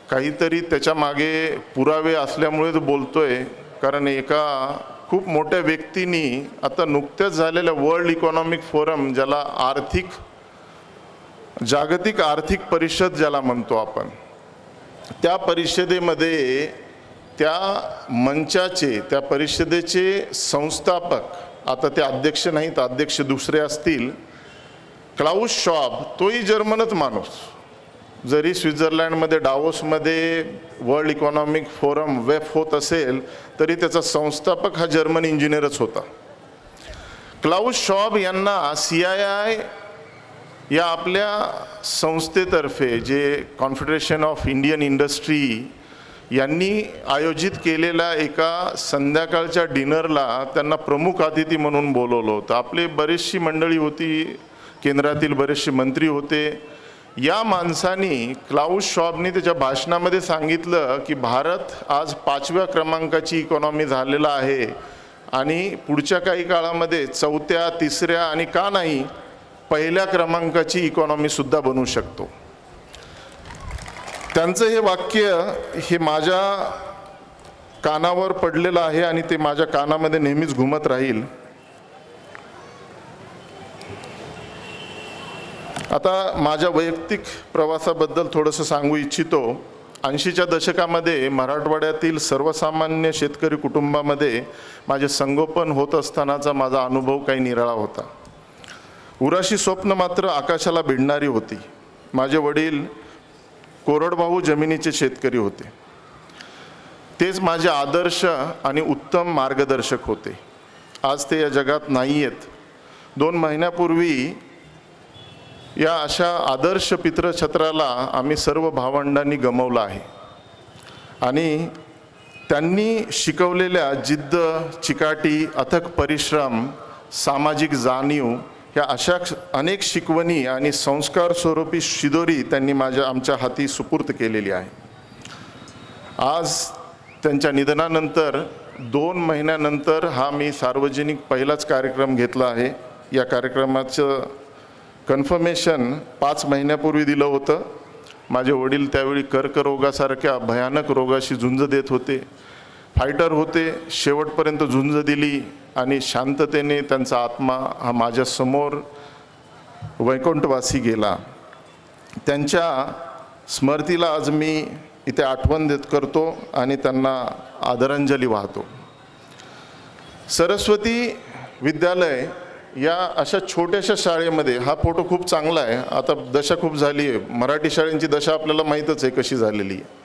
काहीतरी त्याच्या मागे पुरावे असल्यामुळेच बोलतोय, कारण एका खूप मोठ्या व्यक्तींनी आता नुकत्याच झालेल्या वर्ल्ड इकॉनॉमिक फोरम, ज्याला जागतिक आर्थिक परिषद ज्याला म्हणतो आपण, त्या परिषदेमध्ये त्या परिषदेचे संस्थापक, आता ते अध्यक्ष नाहीत, अध्यक्ष दुसरे असतील, क्लाउस शॉब, तोही जर्मनच माणूस. जरी स्वित्झर्लंडमध्ये डावोसमध्ये वर्ल्ड इकॉनॉमिक फोरम वेफ होत असेल तरी त्याचा संस्थापक हा जर्मन इंजिनियरच होता. क्लाउस शॉब यांना CII या आपल्या संस्थेतर्फे, जे कॉन्फेडरेशन ऑफ इंडियन इंडस्ट्री यांनी आयोजित केलेल्या एका संध्याकाळच्या डिनरला त्यांना प्रमुख अतिथी म्हणून बोलवलं होतं. आपली बरीचशी मंडळी होती, केंद्रातील बरेचसे मंत्री होते. या माणसानी, क्लाउस शॉबनी त्याच्या भाषणामध्ये सांगितलं की भारत आज 5व्या क्रमांकाची इकॉनॉमी झालेला आहे आणि पुढच्या काही काळामध्ये 4थ्या, 3ऱ्या आणि का नाही 1ल्या क्रमांकाची इकॉनॉमीसुद्धा बनू शकतो. त्यांचं हे वाक्य हे माझ्या कानावर पडलेलं आहे आणि ते माझ्या कानामध्ये नेहमीच घुमत राहील. आता माझ्या वैयक्तिक प्रवासाबद्दल थोडंसं सांगू इच्छितो. 80च्या दशकामध्ये मराठवाड्यातील सर्वसामान्य शेतकरी कुटुंबामध्ये माझे संगोपन होत असतानाचा माझा अनुभव काही निराळा होता. उराशी स्वप्न मात्र आकाशाला भिडणारी होती. माझे वडील कोरडवाहू जमिनीचे शेतकरी होते. तेच माझे आदर्श आणि उत्तम मार्गदर्शक होते. आज ते या जगात नाही आहेत. 2 महिन्यापूर्वी या अशा आदर्श पितृछत्राला आम्ही सर्व भावंडांनी गमावलं आहे. आणि त्यांनी शिकवलेल्या जिद्द, चिकाटी, अथक परिश्रम, सामाजिक जाणीव ह्या अशा अनेक शिकवणी आणि संस्कार स्वरूपी शिदोरी त्यांनी आमच्या हाती सुपूर्त केलेली आहे. आज त्यांच्या निधनानंतर 2 महिन्यानंतर हा मी सार्वजनिक पहिलाच कार्यक्रम घेतला आहे. या कार्यक्रमाचं कन्फर्मेशन 5 महिन्यापूर्वी दिलं होतं. माझे वडील त्यावेळी कर्करोगासारख्या भयानक रोगाशी झुंज देत होते. फायटर होते. शेवटपर्यंत झुंज दिली आणि शांततेने त्यांचा आत्मा हा माझ्यासमोर वैकुंठवासी गेला. त्यांच्या स्मृतीला आज मी इथे आठवण करतो आणि त्यांना आदरांजली वाहतो. सरस्वती विद्यालय या अशा छोट्याशा शाळेमध्ये, हा फोटो खूप चांगला आहे. आता दशा खूप झाली आहे. मराठी शाळेंची दशा आपल्याला माहीतच आहे कशी झालेली आहे.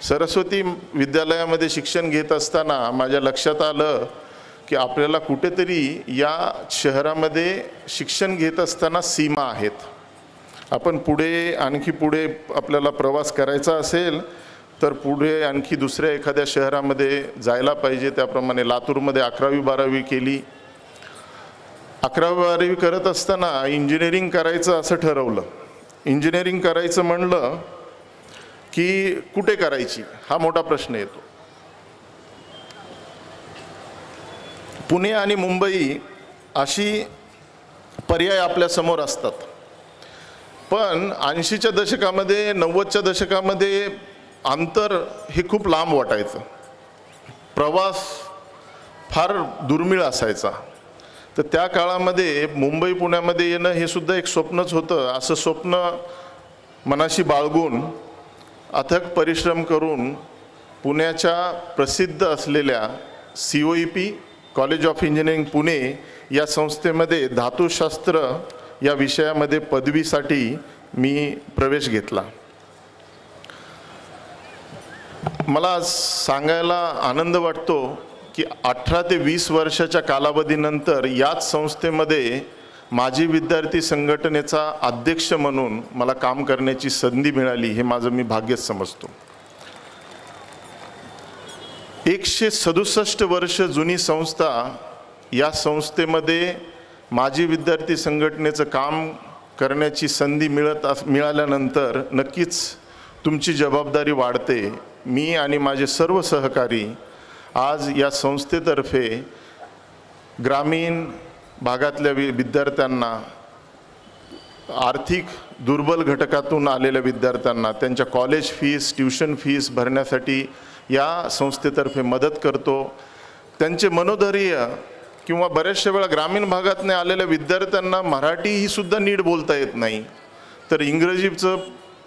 सरस्वती विद्यालयामध्ये शिक्षण घेत असताना माझ्या लक्षात आलं की आपल्याला कुठेतरी या शहरामध्ये शिक्षण घेत असताना सीमा आहेत. आपण आणखी पुढे आपल्याला प्रवास करायचा असेल तर पुढे आणखी दुसऱ्या एखाद्या शहरामध्ये जायला पाहिजे. त्याप्रमाणे लातूरमध्ये 11वी 12वी केली. 11वी 12वी करत असताना इंजिनिअरिंग करायचं असं ठरवलं. इंजिनिअरिंग करायचं म्हणलं की कुठे करायची हा मोठा प्रश्न येतो. पुणे आणि मुंबई अशी पर्याय आपल्यासमोर असतात. पण 80च्या दशकामध्ये 90च्या दशकामध्ये अंतर हे खूप लांब वाटायचं. प्रवास फार दुर्मिळ असायचा. तर त्या काळामध्ये मुंबई पुण्यामध्ये येणं हे सुद्धा एक स्वप्नच होतं. असं स्वप्न मनाशी बाळगून अथक परिश्रम करून पुण्याच्या प्रसिद्ध असलेल्या COEP college of engineering Pune या संस्थेमध्ये धातुशास्त्र या विषयामध्ये पदवीसाठी मी प्रवेश घेतला. मला सांगायला आनंद वाटतो की 18 ते 20 वर्षाच्या कालावधीनंतर याच संस्थेमध्ये माजी विद्यार्थी संघटनेचा अध्यक्ष म्हणून मला काम करण्याची संधी मिळाली. हे माझं मी भाग्यच समजतो. 167 वर्ष जुनी संस्था, या संस्थेमध्ये माजी विद्यार्थी संघटनेचं काम करण्याची संधी मिळाल्यानंतर नक्कीच तुमची जबाबदारी वाढते. मी आणि माझे सर्व सहकारी आज या संस्थेतर्फे ग्रामीण भागातल्या विद्यार्थ्यांना, आर्थिक दुर्बल घटकातून आलेल्या विद्यार्थ्यांना त्यांच्या कॉलेज फीस, ट्युशन फीस भरण्यासाठी या संस्थेतर्फे मदत करतो. त्यांचे मनोधैर्य किंवा बऱ्याचशा वेळा ग्रामीण भागातून आलेल्या विद्यार्थ्यांना मराठी ही सुद्धा नीट बोलता येत नाही, तर इंग्रजीचं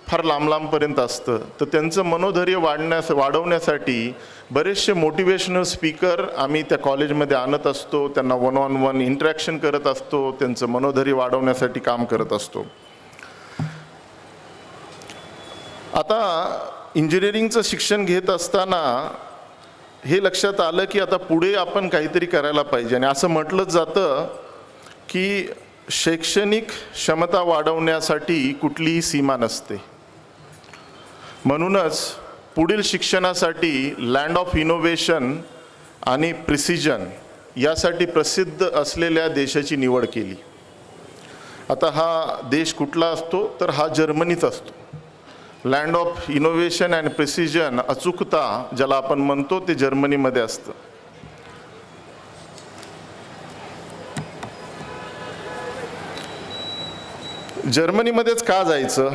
फार लांबपर्यंत असतं. तर त्यांचं मनोधैर्य वाढवण्यासाठी बरेचसे मोटिवेशनल स्पीकर आम्ही त्या कॉलेजमध्ये आणत असतो. त्यांना 1-on-1 इंटरॅक्शन करत असतो. त्यांचं मनोधैर्य वाढवण्यासाठी काम करत असतो. आता इंजिनिअरिंगचं शिक्षण घेत असताना हे लक्षात आलं की आता पुढे आपण काहीतरी करायला पाहिजे. आणि असं म्हटलं जातं की शैक्षणिक क्षमता वाढवण्यासाठी कुठलीही सीमा नसते. म्हणूनच पुढील शिक्षणासाठी लँड ऑफ इनोव्हेशन आणि प्रिसिजन यासाठी प्रसिद्ध असलेल्या देशाची निवड केली. आता हा देश कुठला असतो तर हा जर्मनीच असतो. Land of innovation and precision, अचूकता ज्याला आपण म्हणतो, ते जर्मनीमध्ये असतं. जर्मनीमध्येच का जायचं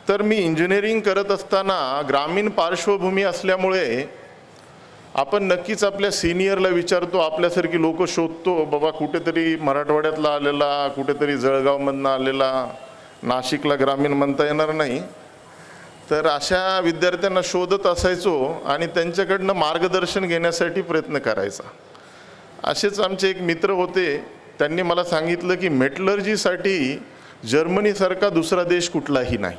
तर मी इंजिनिअरिंग करत असताना ग्रामीण पार्श्वभूमी असल्यामुळे आपण नक्कीच आपल्या सिनियरला विचारतो, आपल्यासारखी लोक शोधतो, बाबा कुठेतरी मराठवाड्यातला आलेला, कुठेतरी जळगावमधनं आलेला, नाशिकला ग्रामीण म्हणता येणार नाही, तर अशा विद्यार्थ्यांना शोधत असायचो आणि त्यांच्याकडनं मार्गदर्शन घेण्यासाठी प्रयत्न करायचा. असेच आमचे एक मित्र होते, त्यांनी मला सांगितलं की मेटलर्जीसाठी जर्मनीसारखा दुसरा देश कुठलाही नाही.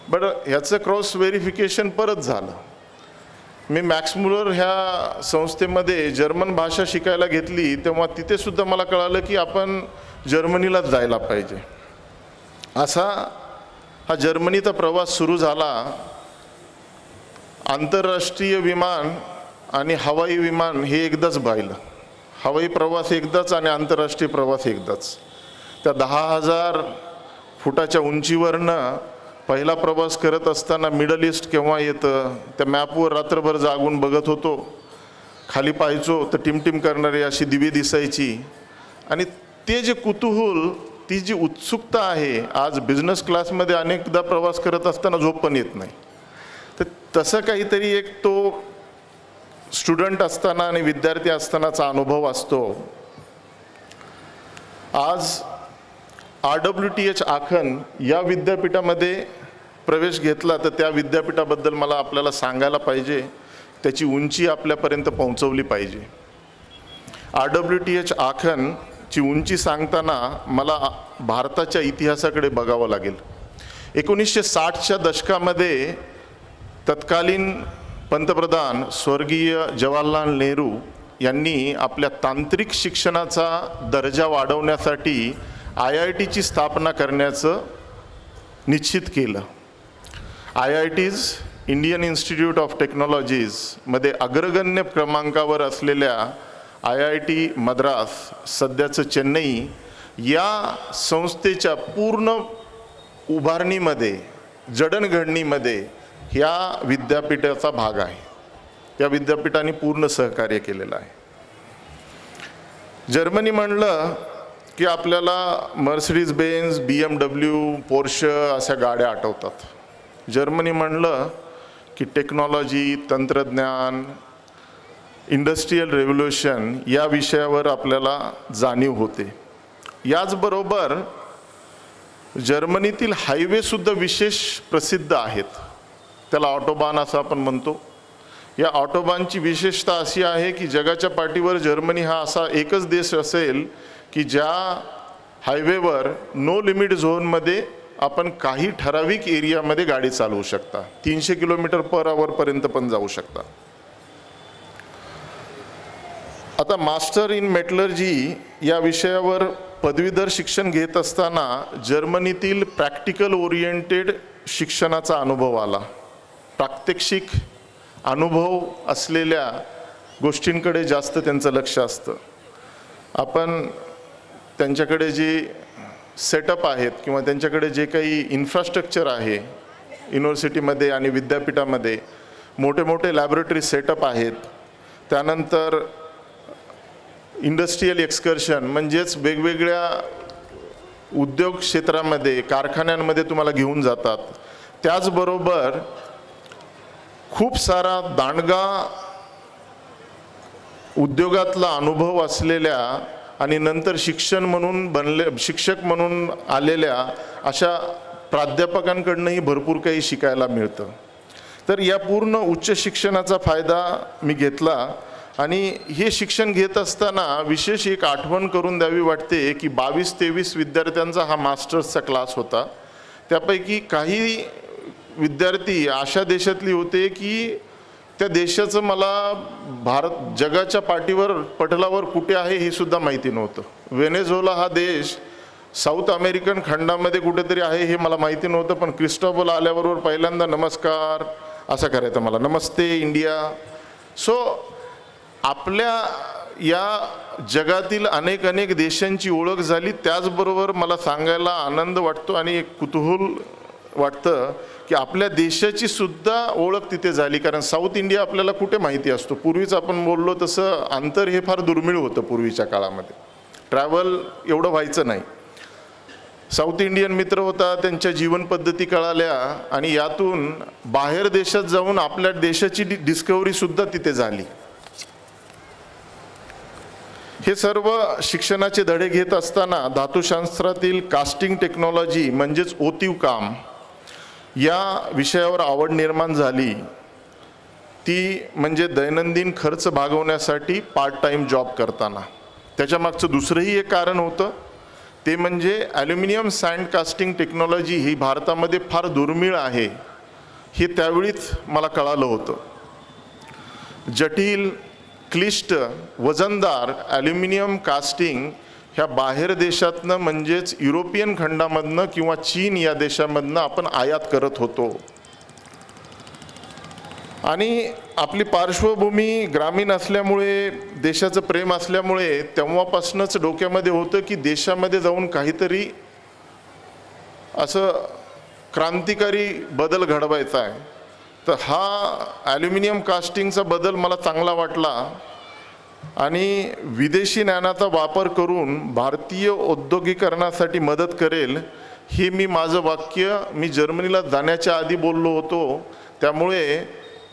बरं, ह्याचं क्रॉस व्हेरिफिकेशन परत झालं. मी मॅक्स मुलर ह्या संस्थेमध्ये जर्मन भाषा शिकायला घेतली, तेव्हा तिथे सुद्धा मला कळालं की आपण जर्मनीलाच जायला पाहिजे. असा हा जर्मनीचा प्रवास सुरू झाला. आंतरराष्ट्रीय विमान आणि हवाई विमान हे एकदाच पाहिलं. हवाई प्रवास एकदाच आणि आंतरराष्ट्रीय प्रवास एकदाच. त्या 10,000 फुटाच्या उंचीवरनं पहिला प्रवास करत असताना मिडल ईस्ट केव्हा येतं त्या मॅपवर रात्रभर जागून बघत होतो. खाली पाहायचो तर टिमटिम करणारी अशी दिवे दिसायची. आणि ते जे कुतूहल, ती जी उत्सुकता आहे, आज बिझनेस क्लासमध्ये अनेकदा प्रवास करत असताना झोप पण येत नाही. तर तसं काहीतरी एक तो स्टुडंट असताना आणि विद्यार्थी असतानाचा अनुभव असतो. आज RWTH आखन या विद्यापीठामध्ये प्रवेश घेतला, तर त्या विद्यापीठाबद्दल मला आपल्याला सांगायला पाहिजे, त्याची उंची आपल्यापर्यंत पोहोचवली पाहिजे. RWTH आखनची उंची सांगताना मला भारताच्या इतिहासाकडे बघावं लागेल. 1960च्या दशकामध्ये तत्कालीन पंतप्रधान स्वर्गीय जवाहरलाल नेहरू यांनी आपल्या तांत्रिक शिक्षणाचा दर्जा वाढवण्यासाठी IITची स्थापना करण्याचं निश्चित केलं. IITs, Indian institute of technologies मध्ये अग्रगण्य क्रमांकावर असलेल्या IIT मद्रास, सध्याचं चेन्नई, या संस्थेच्या पूर्ण उभारणीमध्ये, जडणघडणीमध्ये ह्या विद्यापीठाचा भाग आहे. या विद्यापीठाने पूर्ण सहकार्य केलेलं आहे. जर्मनी म्हणलं की आपल्याला मर्सिडीज बेन्झ, BMW, पोर्शे अशा गाड्या आठवतात. जर्मनी म्हणलं की टेक्नॉलॉजी, तंत्रज्ञान, इंडस्ट्रियल रेव्होल्यूशन या विषयावर आपल्याला जाणीव होते. याचबरोबर जर्मनीतील हायवेसुद्धा विशेष प्रसिद्ध आहेत. त्याला ऑटोबान असं आपण म्हणतो. या ऑटोबानची विशेषता अशी आहे की जगाच्या पाठीवर जर्मनी हा असा एकच देश असेल की ज्या हायवेवर नो लिमिट झोनमध्ये आपण काही ठराविक एरियामध्ये गाडी चालवू शकता, 300 किलोमीटर/आवर पर्यंत पण जाऊ शकता. आता मास्टर इन मेटलर्जी या विषयावर पदवीधर शिक्षण घेत असताना जर्मनीतील प्रॅक्टिकल ओरिएंटेड शिक्षणाचा अनुभव आला. प्रात्यक्षिक अनुभव असलेल्या गोष्टींकडे जास्त त्यांचं लक्ष असतं. आपण त्यांच्याकडे जे सेटअप आहेत किंवा त्यांच्याकडे जे काही इन्फ्रास्ट्रक्चर आहे युनिव्हर्सिटीमध्ये आणि विद्यापीठामध्ये, मोठे मोठे लॅबोरेटरी सेटअप आहेत. त्यानंतर इंडस्ट्रियल एक्सकर्शन म्हणजेच वेगवेगळ्या उद्योग क्षेत्रामध्ये, कारखान्यांमध्ये तुम्हाला घेऊन जातात. त्याचबरोबर खूप सारा दांडगा उद्योगातला अनुभव असलेल्या आणि नंतर शिक्षक म्हणून आलेल्या अशा प्राध्यापकांकडनंही भरपूर काही शिकायला मिळतं. तर या पूर्ण उच्च शिक्षणाचा फायदा मी घेतला आणि हे शिक्षण घेत असताना विशेष एक आठवण करून द्यावी वाटते की 22-23 विद्यार्थ्यांचा हा मास्टर्सचा क्लास होता. त्यापैकी काही विद्यार्थी अशा देशातली होते की त्या देशाचं मला जगाच्या पटलावर कुठे आहे हे सुद्धा माहिती नव्हतं. व्हेनेझुएला हा देश साऊथ अमेरिकन खंडामध्ये कुठेतरी आहे हे मला माहिती नव्हतं. पण क्रिस्टोबल आल्याबरोबर पहिल्यांदा नमस्कार असं करायचं मला, नमस्ते इंडिया. सो आपल्या या जगातील अनेक देशांची ओळख झाली. त्याचबरोबर मला सांगायला आनंद वाटतो आणि एक कुतूहल वाटतं की आपल्या देशाची सुद्धा ओळख तिथे झाली. कारण साऊथ इंडिया आपल्याला कुठे माहिती असतो. पूर्वीच आपण बोललो तसं अंतर हे फार दुर्मिळ होतं. पूर्वीच्या काळामध्ये ट्रॅव्हल एवढं व्हायचं नाही. साऊथ इंडियन मित्र होता, त्यांच्या जीवन पद्धती कळाल्या आणि यातून बाहेर देशात जाऊन आपल्या देशाची डिस्कव्हरी सुद्धा तिथे झाली. हे सर्व शिक्षणाचे धडे घेत असताना धातुशास्त्रातील कास्टिंग टेक्नॉलॉजी म्हणजेच ओतीव काम या विषयावर आवड निर्माण झाली. ती म्हणजे दैनंदिन खर्च भागवण्यासाठी पार्ट टाइम जॉब करताना. त्याच्यामागचं दुसरंही एक कारण होतं, ते म्हणजे ॲल्युमिनियम सँड कास्टिंग टेक्नॉलॉजी ही भारतामध्ये फार दुर्मिळ आहे हे त्यावेळीच मला कळालं होतं. जटिल, क्लिष्ट, वजनदार ॲल्युमिनियम कास्टिंग ह्या बाहेर देशातनं म्हणजेच युरोपियन खंडामधनं किंवा चीन या देशामधनं आपण आयात करत होतो. आणि आपली पार्श्वभूमी ग्रामीण असल्यामुळे, देशाचं प्रेम असल्यामुळे तेव्हापासूनच डोक्यामध्ये होतं की देशामध्ये जाऊन काहीतरी असं क्रांतिकारी बदल घडवायचा आहे. तर हा ॲल्युमिनियम कास्टिंगचा बदल मला चांगला वाटला आणि विदेशी ज्ञानाचा वापर करून भारतीय औद्योगिकरणासाठी मदत करेल हे माझं वाक्य मी जर्मनीला जाण्याच्या आधी बोललो होतो. त्यामुळे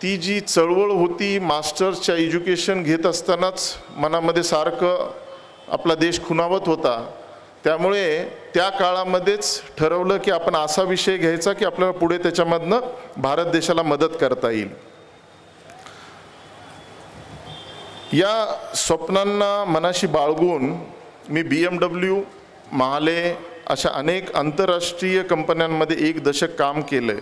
ती जी चळवळ होती मास्टर्सच्या एज्युकेशन घेत असतानाच मनामध्ये सारखं आपला देश खुणावत होता. त्यामुळे त्या काळामध्येच ठरवलं की आपण असा विषय घ्यायचा की आपल्याला पुढे त्याच्यामधनं भारत देशाला मदत करता येईल. या स्वप्नांना मनाशी बाळगून मी BMW, महाले अशा अनेक आंतरराष्ट्रीय कंपन्यांमध्ये 1 दशक काम केलं.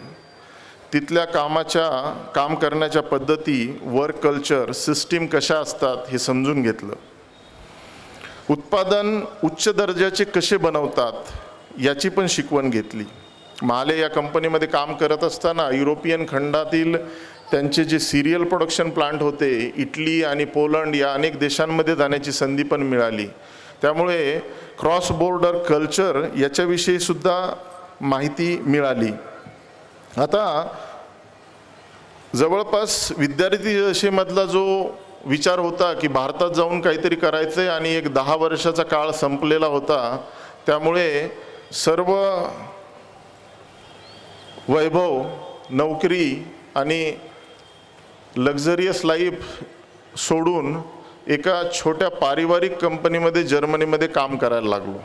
तिथल्या काम करण्याच्या पद्धती, वर्क कल्चर, सिस्टीम कशा असतात हे समजून घेतलं. उत्पादन उच्च दर्जाचे कसे बनवतात याची पण शिकवण घेतली. महाले या कंपनीमध्ये काम करत असताना युरोपियन खंडातील त्यांचे जे सिरियल प्रोडक्शन प्लांट होते, इटली आणि पोलंड या अनेक देशांमध्ये जाण्याची संधी पण मिळाली. त्यामुळे क्रॉस बॉर्डर कल्चर याच्याविषयी सुद्धा माहिती मिळाली. आता जवळपास विद्यार्थी दशेमधला जो विचार होता की भारतात जाऊन काहीतरी करायचं आहे आणि एक 10 वर्षाचा काळ संपलेला होता. त्यामुळे सर्व वैभव, नोकरी आणि लक्झरियस लाईफ सोडून एका छोट्या पारिवारिक कंपनीमध्ये जर्मनीमध्ये काम करायला लागलो.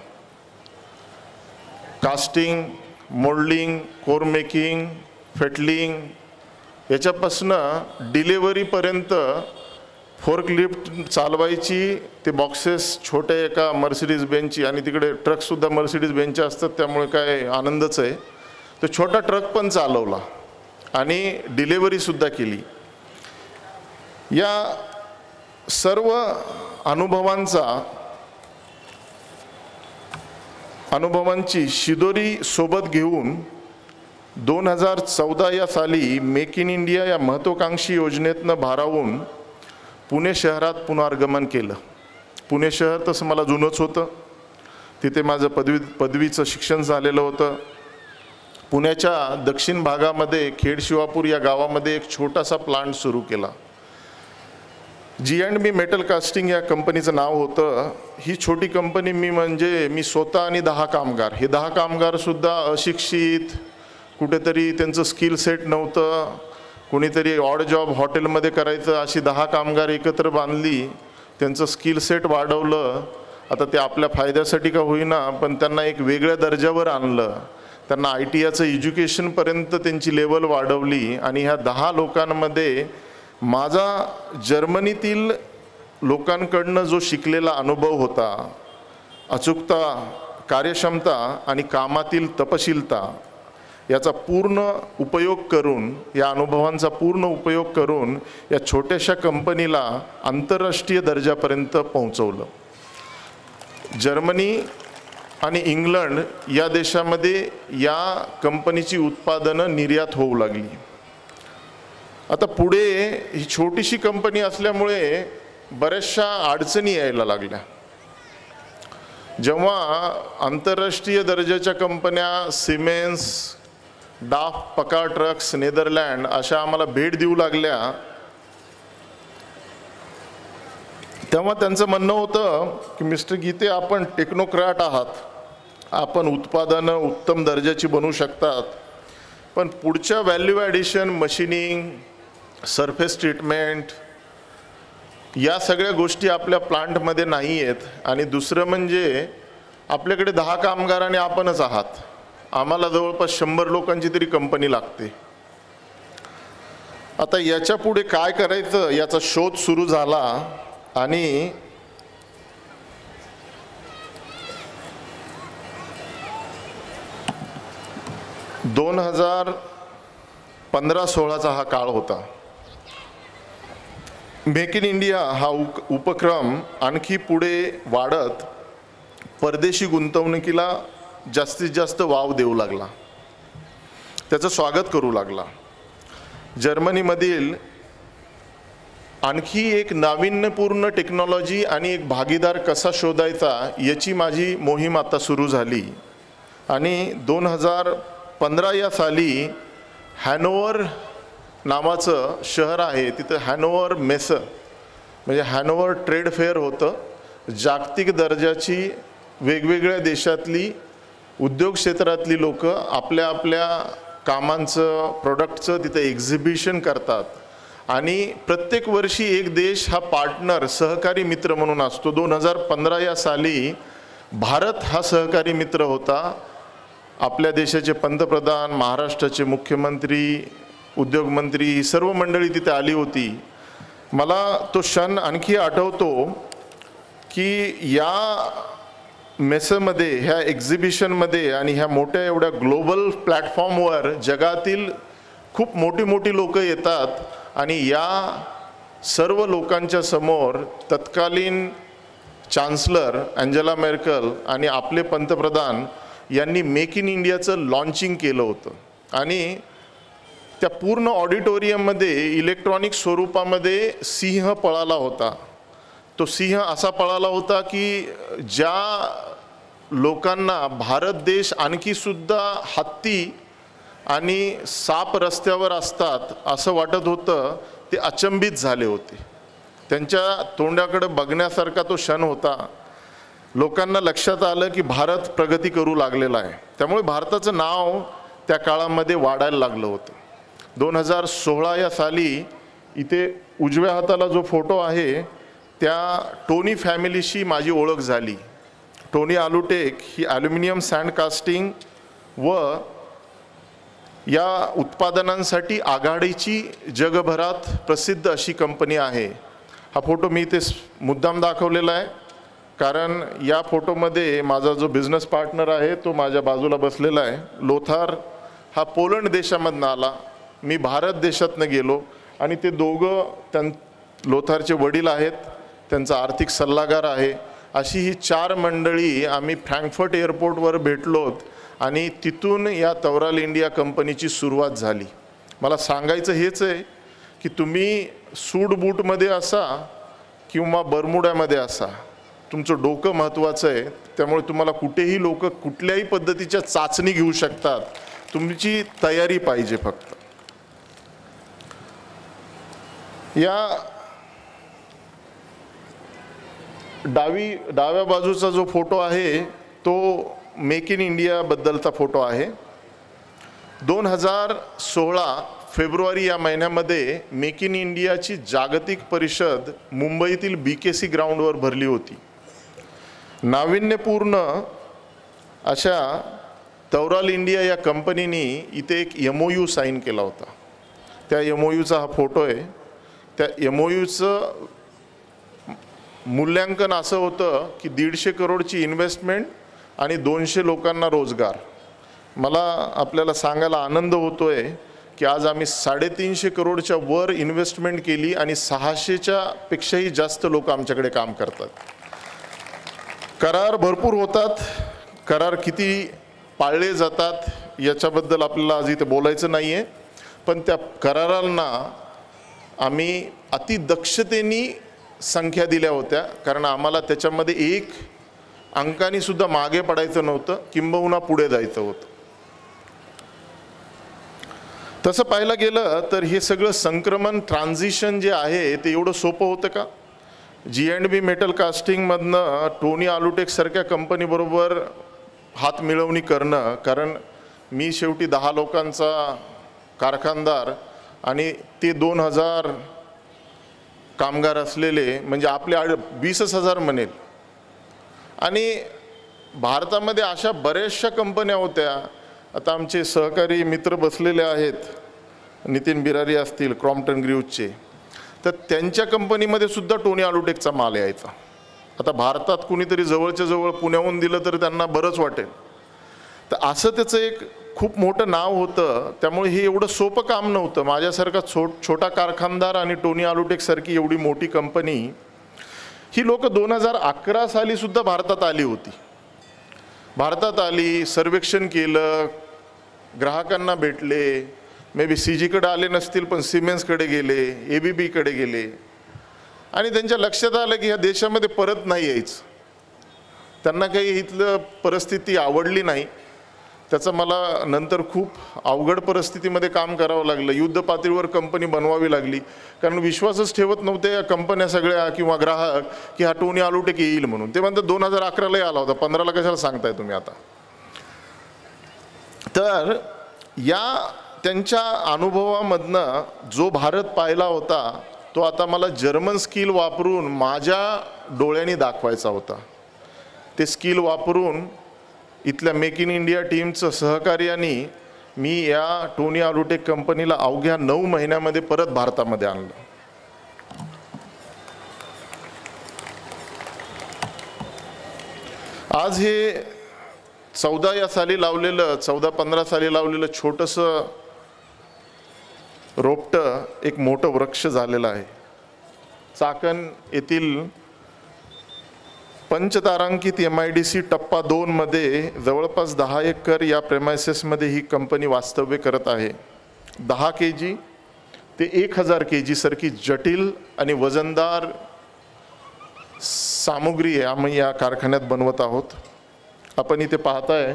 Casting, moulding, core making, fettling याच्यापासनं डिलेवरीपर्यंत फोर्कलिफ्ट चालवायची, ते बॉक्सेस छोट्या एका मर्सिडीज बेंचची, आणि तिकडे ट्रकसुद्धा मर्सिडीज बेंचचे असतात त्यामुळे काय आनंदच आहे. तो छोटा ट्रक पण चालवला आणि डिलेवरीसुद्धा केली. या सर्व अनुभवांची शिदोरी सोबत घेऊन 2014 या साली मेक इन इंडिया या महत्त्वाकांक्षी योजनेतनं भारावून पुणे शहरात पुनर्गमन केलं. पुणे शहर तसं मला जुनंच होतं, तिथे माझं पदवीचं शिक्षण झालेलं होतं. पुण्याच्या दक्षिण भागामध्ये खेड शिवापूर या गावामध्ये एक छोटासा प्लांट सुरू केला. G&B मेटल कास्टिंग या कंपनीचं नाव होतं. ही छोटी कंपनी मी स्वतः आणि 10 कामगार, हे 10 कामगारसुद्धा अशिक्षित, कुठेतरी त्यांचं स्किल सेट नव्हतं, कोणीतरी ऑड जॉब हॉटेलमध्ये करायचं, अशी 10 कामगार एकत्र बांधली, त्यांचं स्किल सेट वाढवलं. आता ते आपल्या फायद्यासाठी का होईना पण त्यांना एक वेगळ्या दर्जावर आणलं, त्यांना ITIचं एज्युकेशनपर्यंत त्यांची लेवल वाढवली. आणि ह्या 10 लोकांमध्ये माझा जर्मनीतील लोकांकडनं जो शिकलेला अनुभव होता, अचूकता, कार्यक्षमता आणि कामातील तपशीलता, याचा पूर्ण उपयोग करून, या अनुभवांचा पूर्ण उपयोग करून या छोट्याशा कंपनीला आंतरराष्ट्रीय दर्जापर्यंत पोहोचवलं. जर्मनी आणि इंग्लंड या देशामध्ये या कंपनीची उत्पादनं निर्यात होऊ लागली. आता पुढे ही छोटीशी कंपनी असल्यामुळे बऱ्याचशा अडचणी यायला लागल्या. जेव्हा आंतरराष्ट्रीय दर्जाच्या कंपन्या सिमेन्स, डाफ, पकार ट्रक्स, नेदरलँड अशा आम्हाला भेट देऊ लागल्या, तेव्हा त्यांचं म्हणणं होतं की मिस्टर गीते, आपण टेक्नोक्रॅट आहात, आपण उत्पादनं उत्तम दर्जाची बनवू शकतात, पण पुढच्या value addition, machining, surface treatment या सगळ्या गोष्टी आपल्या प्लांटमध्ये नाही आहेत. आणि दुसरं म्हणजे आपल्याकडे 10 कामगार आणि आपणच आहात, आम्हाला जवळपास 100 लोकांची तरी कंपनी लागते. आता याच्या पुढे काय करायचं याचा शोध सुरू झाला. आणि दोन 2015-16चा हा काळ होता. मेक इन इंडिया हा उपक्रम आणखी पुढे वाढत परदेशी गुंतवणुकीला जास्तीत जास्त वाव देऊ लागला, त्याचं स्वागत करू लागला. जर्मनीमधील आणखी एक नाविन्यपूर्ण टेक्नॉलॉजी आणि एक भागीदार कसा शोधायचा याची माझी मोहीम आता सुरू झाली. आणि 2015 या साली हॅनोवर नावाचं शहर आहे, तिथं हॅनोवर मेस म्हणजे हॅनोवर ट्रेड फेअर होतं. जागतिक दर्जाची वेगवेगळ्या देशातली उद्योग क्षेत्रातली लोक आपल्या आपल्या कामांचं, प्रोडक्टचं तिथं एक्झिबिशन करतात. आणि प्रत्येक वर्षी एक देश हा पार्टनर, सहकारी मित्र म्हणून असतो. 2015 या साली भारत हा सहकारी मित्र होता. आपल्या देशाचे पंतप्रधान, महाराष्ट्राचे मुख्यमंत्री, उद्योगमंत्री, ही सर्व मंडळी तिथे आली होती. मला तो क्षण आणखी आठवतो की या मेसमध्ये, ह्या एक्झिबिशनमध्ये आणि ह्या मोठ्या एवढ्या ग्लोबल प्लॅटफॉर्मवर जगातील खूप मोठी मोठी लोक येतात. आणि या सर्व लोकांच्या समोर तत्कालीन चान्सलर अँजेला मेर्कल आणि आपले पंतप्रधान यांनी मेक इन इंडियाचं लॉन्चिंग केलं होतं. आणि त्या पूर्ण ऑडिटोरियममध्ये इलेक्ट्रॉनिक स्वरूपामध्ये सिंह पळाला होता. तो सिंह असा पळाला होता की ज्या लोकांना भारत देश आणखी सुद्धा हत्ती आणि साप रस्त्यावर असतात असं वाटत होतं, ते अचंबित झाले होते. त्यांच्या तोंडाकडे बघण्यासारखा तो क्षण होता. लोकांना लक्षात आलं की भारत प्रगती करू लागलेला आहे. त्यामुळे भारताचं नाव त्या काळामध्ये वाढायला लागलं होतं. 2016 या साली इथे उजव्या हाताला जो फोटो आहे त्या टोनी फॅमिलीशी माझी ओळख झाली. टोनी आलुटेक ही ॲल्युमिनियम सँड कास्टिंग व या उत्पादनांसाठी आघाडीची जगभरात प्रसिद्ध अशी कंपनी आहे. हा फोटो मी इथे मुद्दाम दाखवलेला आहे कारण या फोटोमध्ये माझा जो बिझनेस पार्टनर आहे तो माझ्या बाजूला बसलेला आहे. लोथार हा पोलंड देशामधनं आला, मी भारत देशातनं गेलो आणि ते दोघं लोथारचे वडील आहेत, त्यांचा आर्थिक सल्लागार आहे. अशी ही 4 मंडळी आम्ही फ्रँकफर्ट एअरपोर्टवर भेटलोत आणि तिथून या तवराल इंडिया कंपनीची सुरुवात झाली. मला सांगायचं हेच आहे की तुम्ही सूट बूटमध्ये असा किंवा बरमुड्यामध्ये असा, तुमचं डोकं महत्त्वाचं आहे. त्यामुळे तुम्हाला कुठेही लोक कुठल्याही पद्धतीच्या चाचणी घेऊ शकतात, तुमची तयारी पाहिजे फक्त. या डाव्या बाजूचा जो फोटो आहे तो मेक इन इंडिया बद्दलचा फोटो आहे. 2016 फेब्रुवारी या महिन्यामध्ये मेक इन इंडियाची जागतिक परिषद मुंबईतील BKC ग्राउंडवर भरली होती. नाविन्यपूर्ण अशा तवराल इंडिया या कंपनीने इथे एक MOU साईन केला होता. त्या MOUचा हा फोटो आहे. त्या MOUचं मूल्यांकन असं होतं की 150 करोडची इन्व्हेस्टमेंट आणि 200 लोकांना रोजगार. मला आपल्याला सांगायला आनंद होतोय की आज आम्ही 350 करोडच्या वर इन्व्हेस्टमेंट केली आणि 600च्या पेक्षाही जास्त लोक आमच्याकडे काम करतात. करार भरपूर होतात, करार किती पाळले जातात याच्याबद्दल आपल्याला आज इथे बोलायचं नाही आहे, पण त्या करारांना आम्ही अतिदक्षतेने संख्या दिल्या होत्या कारण आम्हाला त्याच्यामध्ये एक अंकानी सुद्धा मागे पडायचं नव्हतं, किंबहुना पुढे जायचं होतं. तसं पाहायला गेलं तर हे सगळं संक्रमण ट्रान्झिशन जे आहे ते एवढं सोपं होतं का? G&B मेटल कास्टिंगमधनं टोनी आलुटेक सारख्या कंपनीबरोबर हात मिळवणी करणं, कारण मी शेवटी 10 लोकांचा कारखानदार आणि ते 2000 कामगार असलेले म्हणजे आपले 20,000 म्हणेल. आणि भारतामध्ये अशा बऱ्याचशा कंपन्या होत्या. आता आमचे सहकारी मित्र बसलेले आहेत, नितीन बिरारी असतील क्रॉम्प्टन ग्रीव्हचे, तर त्यांच्या कंपनीमध्ये सुद्धा टोनी आलुटेकचा माल यायचा. आता भारतात कुणीतरी जवळच्या जवळ पुण्याहून दिलं तर त्यांना बरंच वाटेल. तर असं त्याचं एक खूप मोठं नाव होतं. त्यामुळे हे एवढं सोपं काम नव्हतं. माझ्यासारखा छोटा कारखानदार आणि टोनी आलुटेकसारखी एवढी मोठी कंपनी ही लोक 2011 साली सुद्धा भारतात आली होती. भारतात आली, सर्वेक्षण केलं, ग्राहकांना भेटले, मे बी CGकडे आले नसतील पण सिमेन्सकडे गेले, ABBकडे गेले आणि त्यांच्या लक्षात आलं की ह्या देशामध्ये परत नाही यायचं. त्यांना काही इथलं परिस्थिती आवडली नाही. त्याचं मला नंतर खूप अवघड परिस्थितीमध्ये काम करावं लागलं. युद्ध पातळीवर कंपनी बनवावी लागली कारण विश्वासच ठेवत नव्हते या कंपन्या सगळ्या किंवा ग्राहक की हा टोनी आलुटेक येईल म्हणून. ते म्हणतात 2011ला आला होता, 15ला कशाला सांगताय तुम्ही आता. तर या त्यांच्या अनुभवामधनं जो भारत पाहिला होता तो आता मला जर्मन स्किल वापरून माझ्या डोळ्यांनी दाखवायचा होता. ते स्किल वापरून इथल्या मेक इन इंडिया टीमचं सहकार्याने मी या टोनी आलुटेक कंपनीला अवघ्या 9 महिन्यामध्ये परत भारतामध्ये आणलं. आज हे 14 साली लावलेलं 14-15 साली लावलेलं छोटंसं रोपटं एक मोठं वृक्ष झालेलं आहे. चाकण येथील पंचतारांकित MIDC टप्पा 2 मध्ये जवळपास 10 एकर या प्रेमायसेसमध्ये ही कंपनी वास्तव्य करत आहे. 10 kg ते 1000 kg सारखी जटिल आणि वजनदार सामुग्री आम्ही या कारखान्यात बनवत आहोत. आपण इथे पाहताय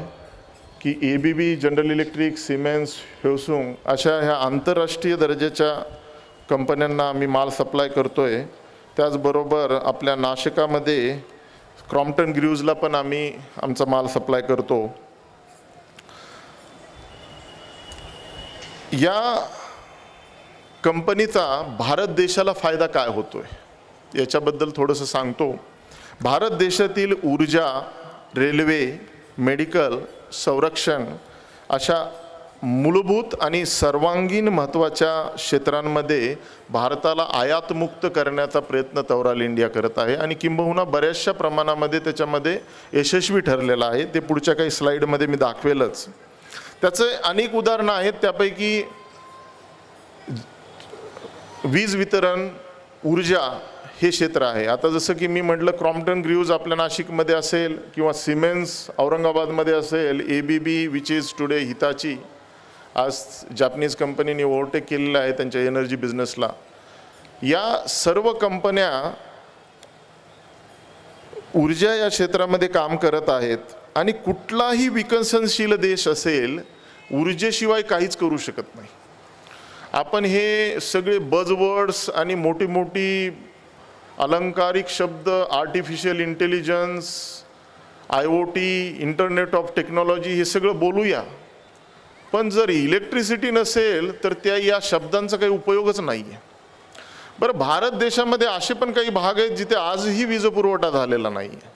की ABB, जनरल इलेक्ट्रिक, सिमेन्स, ह्योसुंग अशा ह्या आंतरराष्ट्रीय दर्जाच्या कंपन्यांना आम्ही माल सप्लाय करतोय. त्याचबरोबर आपल्या नाशिकामध्ये क्रॉम्प्टन ग्रीव्हजला पण आम्ही आमचा माल सप्लाय करतो. या कंपनीचा भारत देशाला फायदा काय होतोय याच्याबद्दल थोडंसं सांगतो. भारत देशातील ऊर्जा, रेल्वे, मेडिकल, संरक्षण अशा मूलभूत आणि सर्वांगीण महत्त्वाच्या क्षेत्रांमध्ये भारताला आयातमुक्त करण्याचा प्रयत्न तवराल इंडिया करत आहे आणि किंबहुना बऱ्याचशा प्रमाणामध्ये त्याच्यामध्ये यशस्वी ठरलेला आहे. ते पुढच्या काही स्लाईडमध्ये मी दाखवेलच. त्याचे अनेक उदाहरणं आहेत. त्यापैकी वीज वितरण, ऊर्जा हे क्षेत्र आहे. आता जसं की मी म्हटलं, क्रॉम्प्टन ग्रीव्ज आपल्या नाशिकमध्ये असेल किंवा सिमेन्स औरंगाबादमध्ये असेल, ABB विच इज टुडे हिताची, आज जॅपनीज कंपनीने ओव्हरटेक केलेलं आहे त्यांच्या एनर्जी बिझनेसला. या सर्व कंपन्या ऊर्जा या क्षेत्रामध्ये काम करत आहेत आणि कुठलाही विकसनशील देश असेल ऊर्जेशिवाय काहीच करू शकत नाही. आपण हे सगळे बजवर्ड्स आणि मोठी मोठी अलंकारिक शब्द, artificial intelligence, IoT, internet of technology हे सगळं बोलूया, पण जर इलेक्ट्रिसिटी नसेल तर त्या या शब्दांचा काही उपयोगच नाही आहे. बरं, भारत देशामध्ये असे पण काही भाग आहेत जिथे आजही वीज पुरवठा झालेला नाही आहे.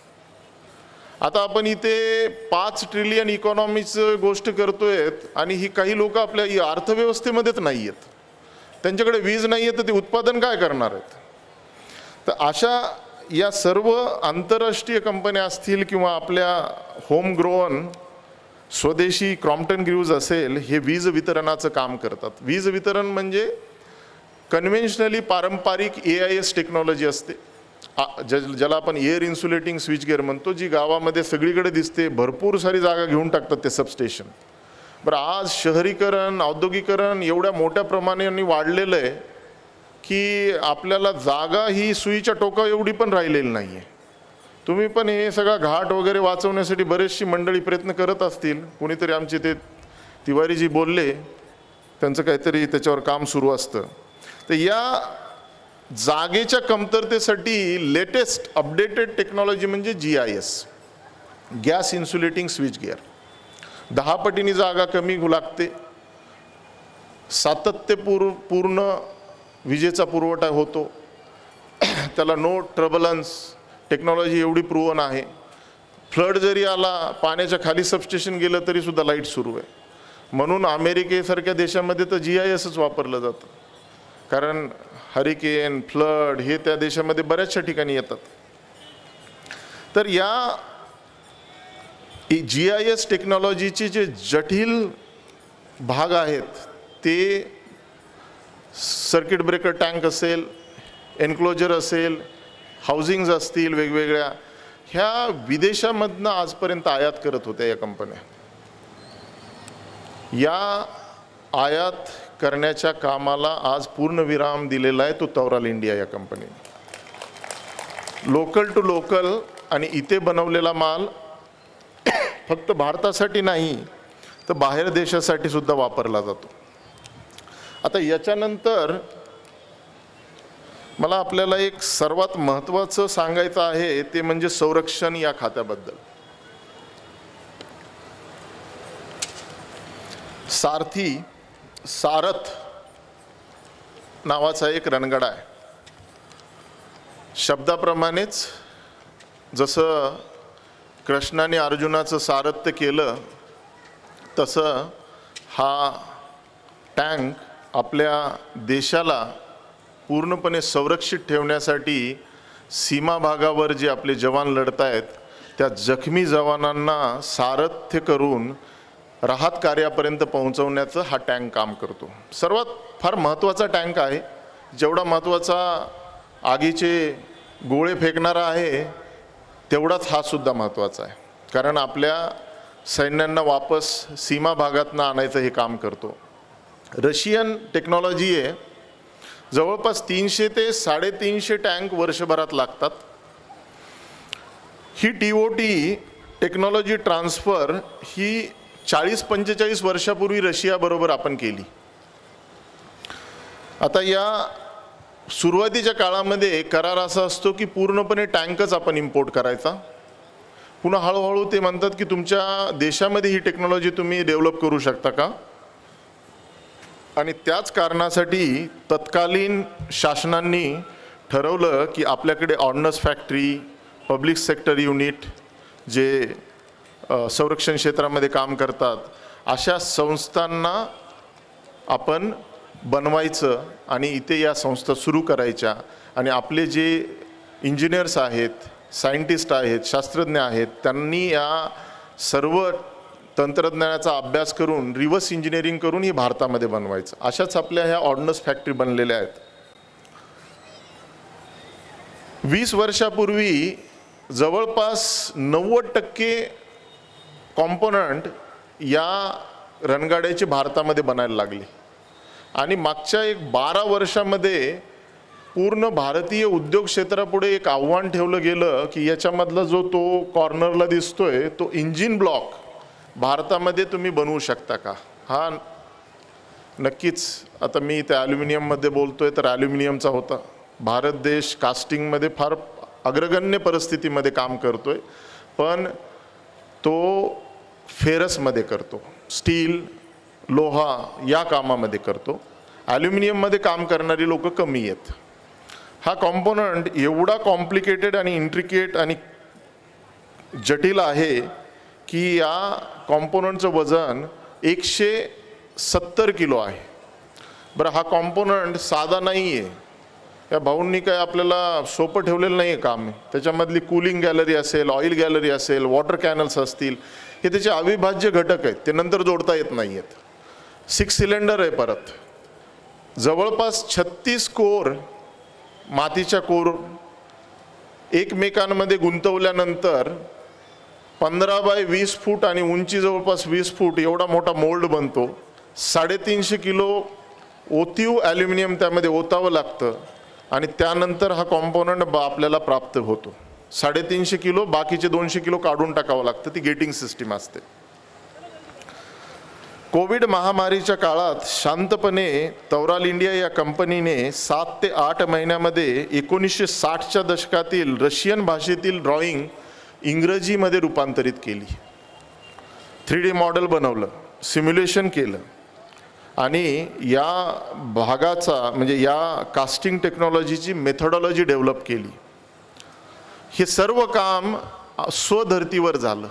आता आपण इथे 5 ट्रिलियन इकॉनॉमीचं गोष्ट करतोय आणि ही काही लोक आपल्या अर्थव्यवस्थेमध्येच नाही आहेत. त्यांच्याकडे वीज नाही आहे तर ते उत्पादन काय करणार आहेत? तर अशा या सर्व आंतरराष्ट्रीय कंपन्या असतील किंवा आपल्या होम ग्रोन स्वदेशी क्रॉम्प्टन ग्रीव्ज असेल, हे वीज वितरणाचं काम करतात. वीज वितरण म्हणजे कन्व्हेन्शनली पारंपरिक AIS टेक्नॉलॉजी असते, ज्याला आपण एअर इन्सुलेटिंग स्विच गेअर म्हणतो, जी गावामध्ये सगळीकडे दिसते. भरपूर सारी जागा घेऊन टाकतात ते सबस्टेशन. बरं, आज शहरीकरण, औद्योगिकरण एवढ्या मोठ्या प्रमाणाने वाढलेलं आहे की आपल्याला जागा ही सुईच्या टोका एवढी पण राहिलेली नाही आहे. तुम्ही पण हे सगळा घाट वगैरे वाचवण्यासाठी बरेचशी मंडळी प्रयत्न करत असतील. कोणीतरी आमचे ते तिवारीजी बोलले, त्यांचं काहीतरी त्याच्यावर काम सुरू असतं. तर या जागेच्या कमतरतेसाठी लेटेस्ट अपडेटेड टेक्नॉलॉजी म्हणजे GIS, gas insulating switch gear. 10 पटीने जागा कमी लागते, सातत्यपूर्ण विजेचा पुरवठा होतो, त्याला नो ट्रबलन्स टेक्नॉलॉजी एवढी प्रूव्हन आहे. फ्लड जरी आला, पाण्याच्या खाली सबस्टेशन गेलं तरी सुद्धा लाईट सुरू आहे. म्हणून अमेरिकेसारख्या देशामध्ये तर GISच वापरलं जातं, कारण हरिकेन, फ्लड हे त्या देशामध्ये बऱ्याचशा ठिकाणी येतात. तर या GIS टेक्नॉलॉजीचे जे जटिल भाग आहेत ते सर्किट ब्रेकर टँक असेल, एन्क्लोजर असेल, हाऊसिंग्स असतील वेगवेगळ्या, ह्या विदेशामधनं आजपर्यंत आयात करत होत्या या कंपन्या. या आयात करण्याच्या कामाला आज पूर्णविराम दिलेला आहे तो तवराल इंडिया या कंपनीने. लोकल टू लोकल आणि इथे बनवलेला माल फक्त भारतासाठी नाही तर बाहेर देशासाठी सुद्धा वापरला जातो. आता याच्यानंतर मला आपल्याला एक सर्वात महत्त्वाचं सांगायचं आहे ते म्हणजे संरक्षण या खात्याबद्दल. सारथ नावाचा एक रणगाडा आहे. शब्दाप्रमाणेच जसं कृष्णाने अर्जुनाचं सारथ्य केलं तसं हा टँक आपल्या देशाला पूर्णपणे संरक्षित ठेवण्यासाठी सीमा भागावर जे आपले जवान लढत आहेत त्या जखमी जवानांना सारथ्य करून राहत कार्यापर्यंत पोहोचवण्याचं हा टँक काम करतो. सर्वात फार महत्त्वाचा टँक आहे. जेवढा महत्त्वाचा आगीचे गोळे फेकणारा आहे तेवढाच हा सुद्धा महत्त्वाचा आहे, कारण आपल्या सैन्यांना वापस सीमा भागातनं आणायचं हे काम करतो. रशियन टेक्नॉलॉजी आहे. जवळपास 300 ते 350 टँक वर्षभरात लागतात. ही TOT टेक्नॉलॉजी ट्रान्सफर ही 40-45 वर्षापूर्वी रशियाबरोबर आपण केली. आता या सुरुवातीच्या काळामध्ये करार असा असतो की पूर्णपणे टँकच आपण इम्पोर्ट करायचा. पुन्हा हळूहळू ते म्हणतात की तुमच्या देशामध्ये ही टेक्नॉलॉजी तुम्ही डेव्हलप करू शकता का. आणि त्याच कारणासाठी तत्कालीन शासनांनी ठरवलं की आपल्याकडे ordnance factory, public sector unit जे संरक्षण क्षेत्रामध्ये काम करतात अशा संस्थांना आपण बनवायचं आणि इथे या संस्था सुरू करायच्या आणि आपले जे इंजिनियर्स आहेत, सायंटिस्ट आहेत, शास्त्रज्ञ आहेत, त्यांनी या सर्व तंत्रज्ञानाचा अभ्यास करून रिव्हर्स इंजिनिअरिंग करून ही भारतामध्ये बनवायचं. अशाच आपल्या ह्या ऑर्डनन्स फॅक्टरी बनलेल्या आहेत. 20 वर्षापूर्वी जवळपास 90% कॉम्पोनंट या रणगाड्याचे भारतामध्ये बनायला लागले आणि मागच्या एक 12 वर्षामध्ये पूर्ण भारतीय उद्योग क्षेत्रापुढे एक आव्हान ठेवलं गेलं की याच्यामधला जो तो कॉर्नरला दिसतोय तो इंजिन ब्लॉक भारतामध्ये तुम्ही बनवू शकता का. हा नक्कीच. आता मी इथे ॲल्युमिनियममध्ये बोलतोय तर ॲल्युमिनियमचा होता. भारत देश कास्टिंगमध्ये फार अग्रगण्य परिस्थितीमध्ये काम करतोय, पण तो फेरसमध्ये करतो, स्टील, लोहा या कामामध्ये करतो. ॲल्युमिनियममध्ये काम करणारी लोक कमी आहेत. हा कॉम्पोनंट एवढा कॉम्प्लिकेटेड आणि इंट्रिकेट आणि जटिल आहे की या कॉम्पोनंटचं वजन 170 किलो आहे. बरं, हा कॉम्पोनंट साधा नाही आहे. या भाऊंनी काय आपल्याला सोपं ठेवलेलं नाही आहे काम. त्याच्यामधली कूलिंग गॅलरी असेल, ऑइल गॅलरी असेल, वॉटर कॅनल्स असतील, हे त्याचे अविभाज्य घटक आहेत. ते नंतर जोडता येत नाही आहेत. 6 सिलेंडर आहे. परत जवळपास 36 कोर, मातीच्या कोर एकमेकांमध्ये गुंतवल्यानंतर 15 बाय 20 फूट आणि उंची जवळपास 20 फूट एवढा मोठा मोल्ड बनतो. 350 किलो ओतीव ॲल्युमिनियम त्यामध्ये ओतावं लागतं आणि त्यानंतर हा कॉम्पोनंट आपल्याला प्राप्त होतो. 350 किलो, बाकीचे 200 किलो काढून टाकावं लागतं. ती गेटिंग सिस्टीम असते. कोविड महामारीच्या काळात शांतपणे तौराल इंडिया या कंपनीने 7 ते 8 महिन्यामध्ये 1960च्या दशकातील रशियन भाषेतील ड्रॉइंग इंग्रजीमध्ये रूपांतरित केली. 3D मॉडेल बनवलं, सिम्युलेशन केलं आणि या भागाचा म्हणजे या कास्टिंग टेक्नॉलॉजीची मेथडॉलॉजी डेव्हलप केली. हे सर्व काम स्वधर्तीवर झालं,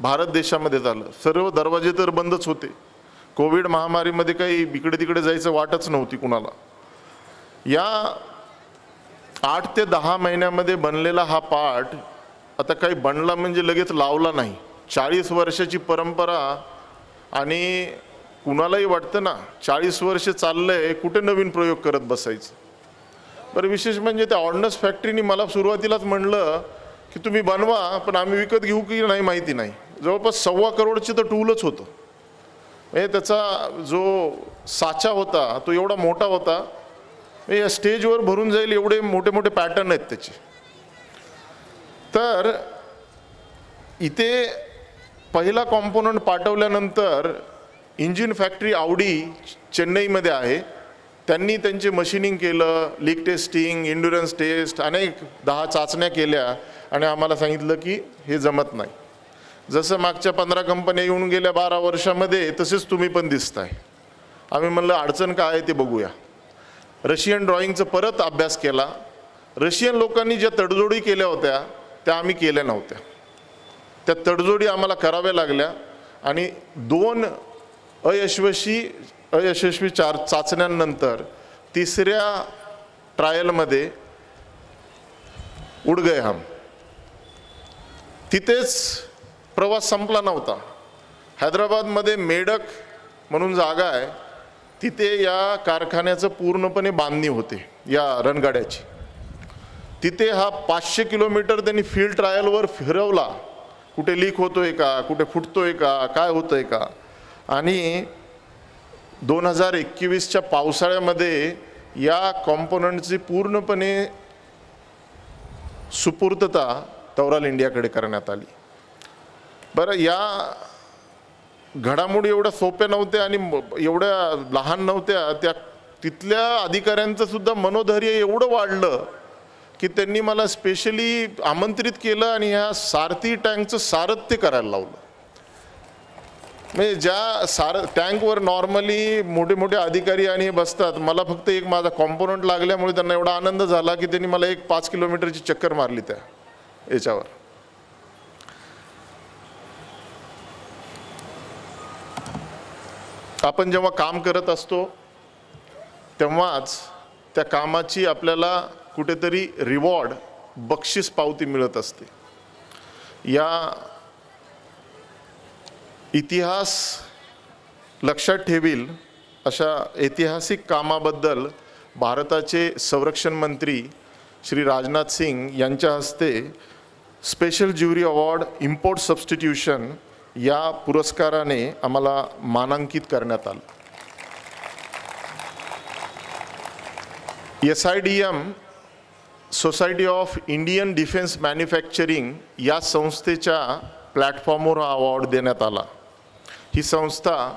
भारत देशामध्ये झालं. सर्व दरवाजे तर बंदच होते. कोविड महामारीमध्ये काही इकडे तिकडे जायचं वाटच नव्हती कुणाला. या 8 ते 10 महिन्यामध्ये बनलेला हा पार्ट आता काही बनला म्हणजे लगेच लावला नाही. 40 वर्षाची परंपरा आणि कुणालाही वाटतं ना 40 वर्ष चाललंय, कुठे नवीन प्रयोग करत बसायचं. बरं, विशेष म्हणजे त्या ऑर्डनन्स फॅक्टरीने मला सुरुवातीलाच म्हणलं की तुम्ही बनवा, पण आम्ही विकत घेऊ की नाही माहिती नाही. जवळपास 1.25 करोडचं तर टूलच होतं. म्हणजे त्याचा जो साचा होता तो एवढा मोठा होता, या स्टेजवर भरून जाईल एवढे मोठे मोठे पॅटर्न आहेत त्याचे. तर इथे पहिला कॉम्पोनंट पाठवल्यानंतर इंजिन फॅक्टरी आवडी चेन्नईमध्ये आहे. त्यांनी त्यांचे मशिनिंग केलं, लीक टेस्टिंग, इंड्युरन्स टेस्ट, अनेक 10 चाचण्या केल्या आणि आम्हाला सांगितलं की हे जमत नाही. जसं मागच्या 15 कंपन्या येऊन गेल्या 12 वर्षामध्ये तसेच तुम्ही पण दिसताय. आम्ही म्हणलं अडचण काय आहे ते बघूया. रशियन ड्रॉइंगचं परत अभ्यास केला. रशियन लोकांनी ज्या तडजोडी केल्या होत्या त्या आम्ही केल्या नव्हत्या. त्या तडजोडी आम्हाला कराव्या लागल्या आणि 2 अयशस्वी चाचण्यांनंतर 3ऱ्या ट्रायलमध्ये उड गए हम. तिथेच प्रवास संपला नव्हता. हैदराबादमध्ये मेडक म्हणून जागा आहे, तिथे या कारखान्याचं पूर्णपणे बांधणी होते या रणगाड्याची. तिथे हा 500 किलोमीटर त्यांनी फील्ड ट्रायलवर फिरवला. कुठे लीक होतोय का, कुठे फुटतोय का, काय होतंय का. आणि 2021च्या पावसाळ्यामध्ये या कॉम्पोनंटची पूर्णपणे सुपूर्तता तौराल इंडियाकडे करण्यात आली. बरं, या घडामोडी एवढ्या सोप्या नव्हत्या आणि एवढ्या लहान नव्हत्या. त्या तिथल्या अधिकाऱ्यांचं सुद्धा मनोधैर्य एवढं वाढलं की त्यांनी मला स्पेशली आमंत्रित केलं आणि ह्या सारथी टँकचं सारथ्य करायला लावलं. म्हणजे ज्या टँकवर नॉर्मली मोठे मोठे अधिकारी आणि हे बसतात, मला फक्त एक माझा कॉम्पोनंट लागल्यामुळे त्यांना एवढा आनंद झाला की त्यांनी मला एक 5 किलोमीटरची चक्कर मारली त्या याच्यावर. आपण जेव्हा काम करत असतो तेव्हाच त्या कामाची आपल्याला कुठेतरी रिवॉर्ड, बक्षीस पावती मिळत असते. या इतिहास लक्षात ठेवील अशा ऐतिहासिक कामाबद्दल भारताचे संरक्षण मंत्री श्री राजनाथ सिंग यांच्या हस्ते special jury award import substitution या पुरस्काराने आम्हाला मानांकित करण्यात आलं. SIDM society of Indian defence manufacturing या संस्थेच्या प्लॅटफॉर्मवर हा अवॉर्ड देण्यात आला. ही संस्था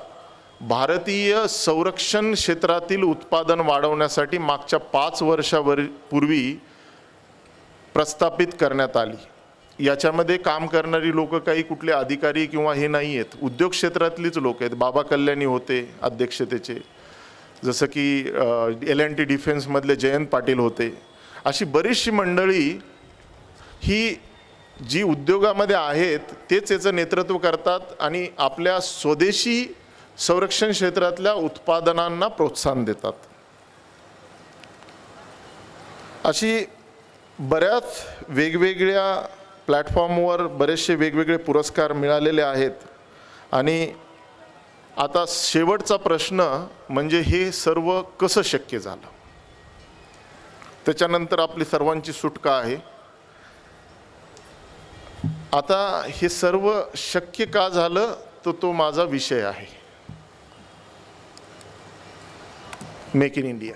भारतीय संरक्षण क्षेत्रातील उत्पादन वाढवण्यासाठी मागच्या 5 वर्षापूर्वी प्रस्थापित करण्यात आली. याच्यामध्ये काम करणारी लोक काही कुठले अधिकारी किंवा हे नाही आहेत, उद्योग क्षेत्रातलीच लोक आहेत. बाबा कल्याणी होते अध्यक्षतेचे, जसं की L&T डिफेन्समधले जयंत पाटील होते. अशी बरीचशी मंडळी ही जी उद्योगामध्ये आहेत तेच याचं नेतृत्व करतात आणि आपल्या स्वदेशी संरक्षण क्षेत्रातल्या उत्पादनांना प्रोत्साहन देतात. अशी बऱ्याच वेगवेगळ्या प्लॅटफॉर्मवर बरेचसे वेगवेगळे पुरस्कार मिळालेले आहेत. आणि आता शेवटचा प्रश्न म्हणजे हे सर्व कसं शक्य झालं. त्याच्यानंतर आपली सर्वांची सुटका आहे. आता हे सर्व शक्य का झालं तर तो माझा विषय आहे, मेक इन इंडिया.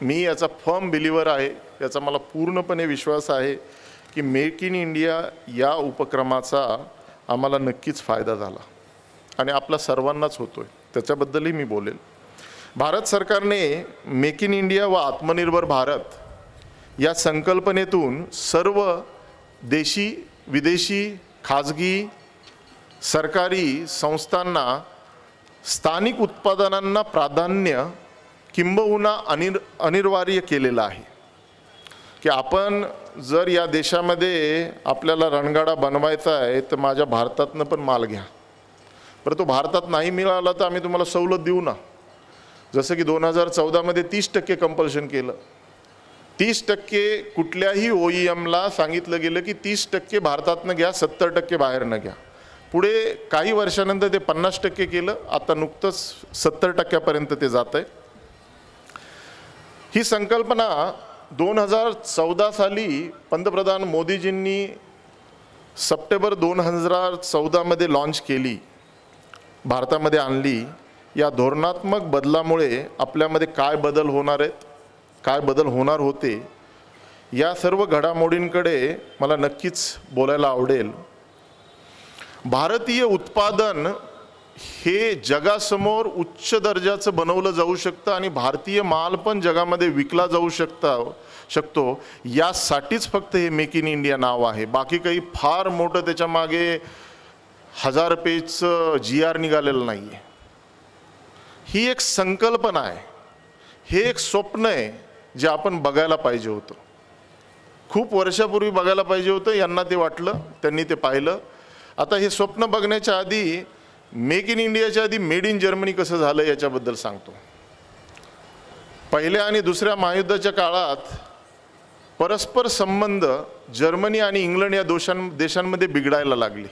मी याचा फर्म बिलिव्हर आहे, याचा मला पूर्णपणे विश्वास आहे की मेक इन इंडिया या उपक्रमाचा आम्हाला नक्कीच फायदा झाला आणि आपल्या सर्वांनाच होतोय, त्याच्याबद्दलही मी बोलेल. भारत सरकारने मेक इन इंडिया व आत्मनिर्भर भारत या संकल्पनेतून सर्व देशी, विदेशी, खाजगी, सरकारी संस्थांना स्थानिक उत्पादनांना प्राधान्य किंबहुना अनिवार्य केलेलं आहे की आपण जर या देशामध्ये आपल्याला रणगाडा बनवायचा आहे तर माझ्या भारतातनं पण माल घ्या. परंतु भारतात नाही मिळाला तर आम्ही तुम्हाला सवलत देऊ ना. जसं की 2014मध्ये 30% कंपल्शन केलं. 30% कुठल्याही OEMला सांगितलं गेलं की 30% भारतातनं घ्या, 70% बाहेरनं घ्या. पुढे काही वर्षानंतर ते 50% केलं. आता नुकतंच 70% ते जात आहे. ही संकल्पना 2014 साली पंतप्रधान मोदीजींनी सप्टेंबर 2014मध्ये लॉन्च केली, भारतामध्ये आणली. या धोरणात्मक बदलामुळे आपल्यामध्ये काय बदल होणार आहेत, काय बदल होणार होते, या सर्व घडामोडींकडे मला नक्कीच बोलायला आवडेल. भारतीय उत्पादन हे जगासमोर उच्च दर्जाचं बनवलं जाऊ शकतं आणि भारतीय माल पण जगामध्ये विकला जाऊ शकतो. यासाठीच फक्त हे मेक इन इंडिया नाव आहे. बाकी काही फार मोठं त्याच्या मागे 1000 पेजचं GR निघालेलं नाही आहे. ही एक संकल्पना आहे, हे एक स्वप्न आहे जे आपण बघायला पाहिजे होतं. खूप वर्षापूर्वी बघायला पाहिजे होतं. यांना ते वाटलं, त्यांनी ते पाहिलं. आता हे स्वप्न बघण्याच्या आधी, मेक इन इंडियाच्या आधी मेड इन जर्मनी कसं झालं याच्याबद्दल सांगतो. पहिल्या आणि दुसऱ्या महायुद्धाच्या काळात परस्पर संबंध जर्मनी आणि इंग्लंड या देशांमध्ये बिघडायला लागले,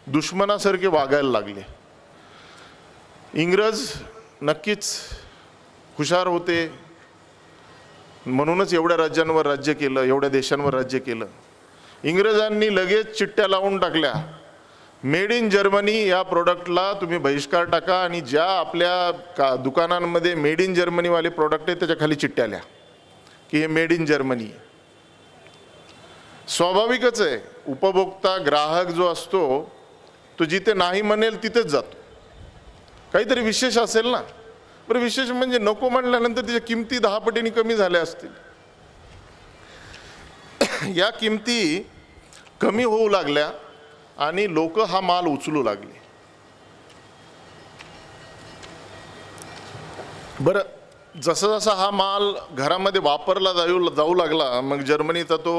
दुश्मनासारखे वागायला लागले. इंग्रज नक्कीच हुशार होते, म्हणूनच एवढ्या राज्यांवर राज्य केलं, एवढ्या देशांवर राज्य केलं. इंग्रजांनी लगेच चिठ्ठ्या लावून टाकल्या, मेड इन जर्मनी या प्रोडक्टला तुम्ही बहिष्कार टाका आणि ज्या आपल्या दुकानांमध्ये मेड इन जर्मनीवाले प्रोडक्ट आहेत त्याच्या खाली चिठ्ठ्या लिहा की हे मेड इन जर्मनी. स्वाभाविकच आहे, उपभोक्ता ग्राहक जो असतो तो जिथे नाही म्हणेल तिथेच जातो. काहीतरी विशेष असेल ना. बरं, विशेष म्हणजे नको म्हणल्यानंतर त्याच्या किमती 10 पटीने कमी झाल्या असतील. या किमती कमी होऊ लागल्या आणि लोक हा माल उचलू लागले. बरं, जसा जसा हा माल घरामध्ये वापरला जाऊ लागला, मग जर्मनीचा तो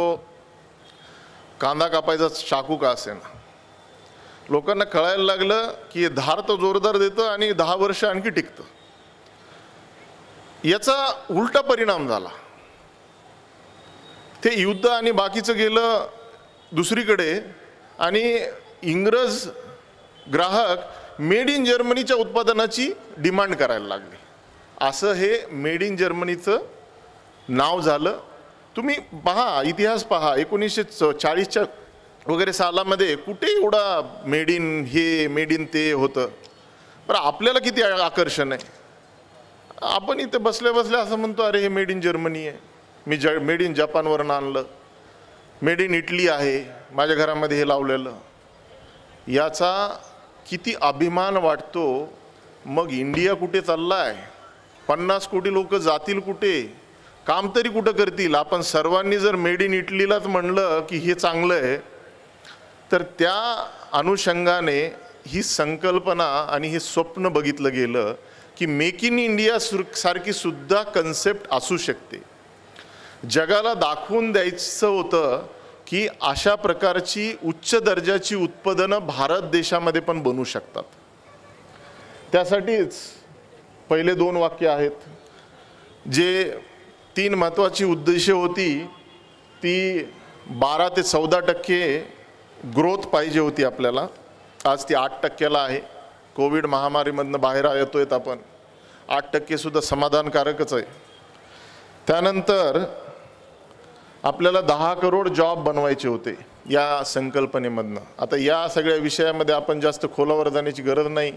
कांदा कापायचा चाकू का असेना, लोकांना कळायला लागलं की हे धार तर जोरदार देतं आणि 10 वर्ष आणखी टिकतं. याचा उलटा परिणाम झाला. ते युद्ध आणि बाकीचं गेलं दुसरीकडे आणि इंग्रज ग्राहक मेड इन जर्मनीच्या उत्पादनाची डिमांड करायला लागले. असं हे मेड इन जर्मनीचं नाव झालं. तुम्ही पहा, इतिहास पहा, 1940च्या वगैरे सालामध्ये कुठे एवढा मेड इन हे मेड इन ते होतं. पण आपल्याला किती आकर्षण आहे. आपण इथे बसल्या बसल्या असं म्हणतो, अरे हे मेड इन जर्मनी आहे, मी मेड इन जपानवरून आणलं, मेड इन इटली आहे, माझ्या घरामध्ये हे लावलेलं. याचा किती अभिमान वाटतो. मग इंडिया कुठे चाललाय, 50 कोटी लोक जातील कुठे, काम तरी कुठं करतील. आपण सर्वांनी जर मेड इन इटलीलाच म्हणलं की हे चांगलं आहे, तर त्या अनुषंगाने ही संकल्पना आणि हे स्वप्न बघितलं गेलं की मेक इन इंडिया सारखी सुद्धा कन्सेप्ट असू शकते. जगाला दाखवून द्यायचं होतं की अशा प्रकारची उच्च दर्जाची उत्पादनं भारत देशामध्ये पण बनू शकतात. त्यासाठीच पहिले 2 वाक्य आहेत. जे 3 महत्त्वाची उद्देश होती ती 12 ते 14% ग्रोथ पाहिजे होती आपल्याला. आज ती 8%ला आहे. कोविड महामारीमधनं बाहेर येतोय आपण, 8% सुद्धा समाधानकारकच आहे. त्यानंतर आपल्याला 10 करोड जॉब बनवायचे होते या संकल्पनेमधनं. आता या सगळ्या विषयामध्ये आपण जास्त खोलावर जाण्याची गरज नाही,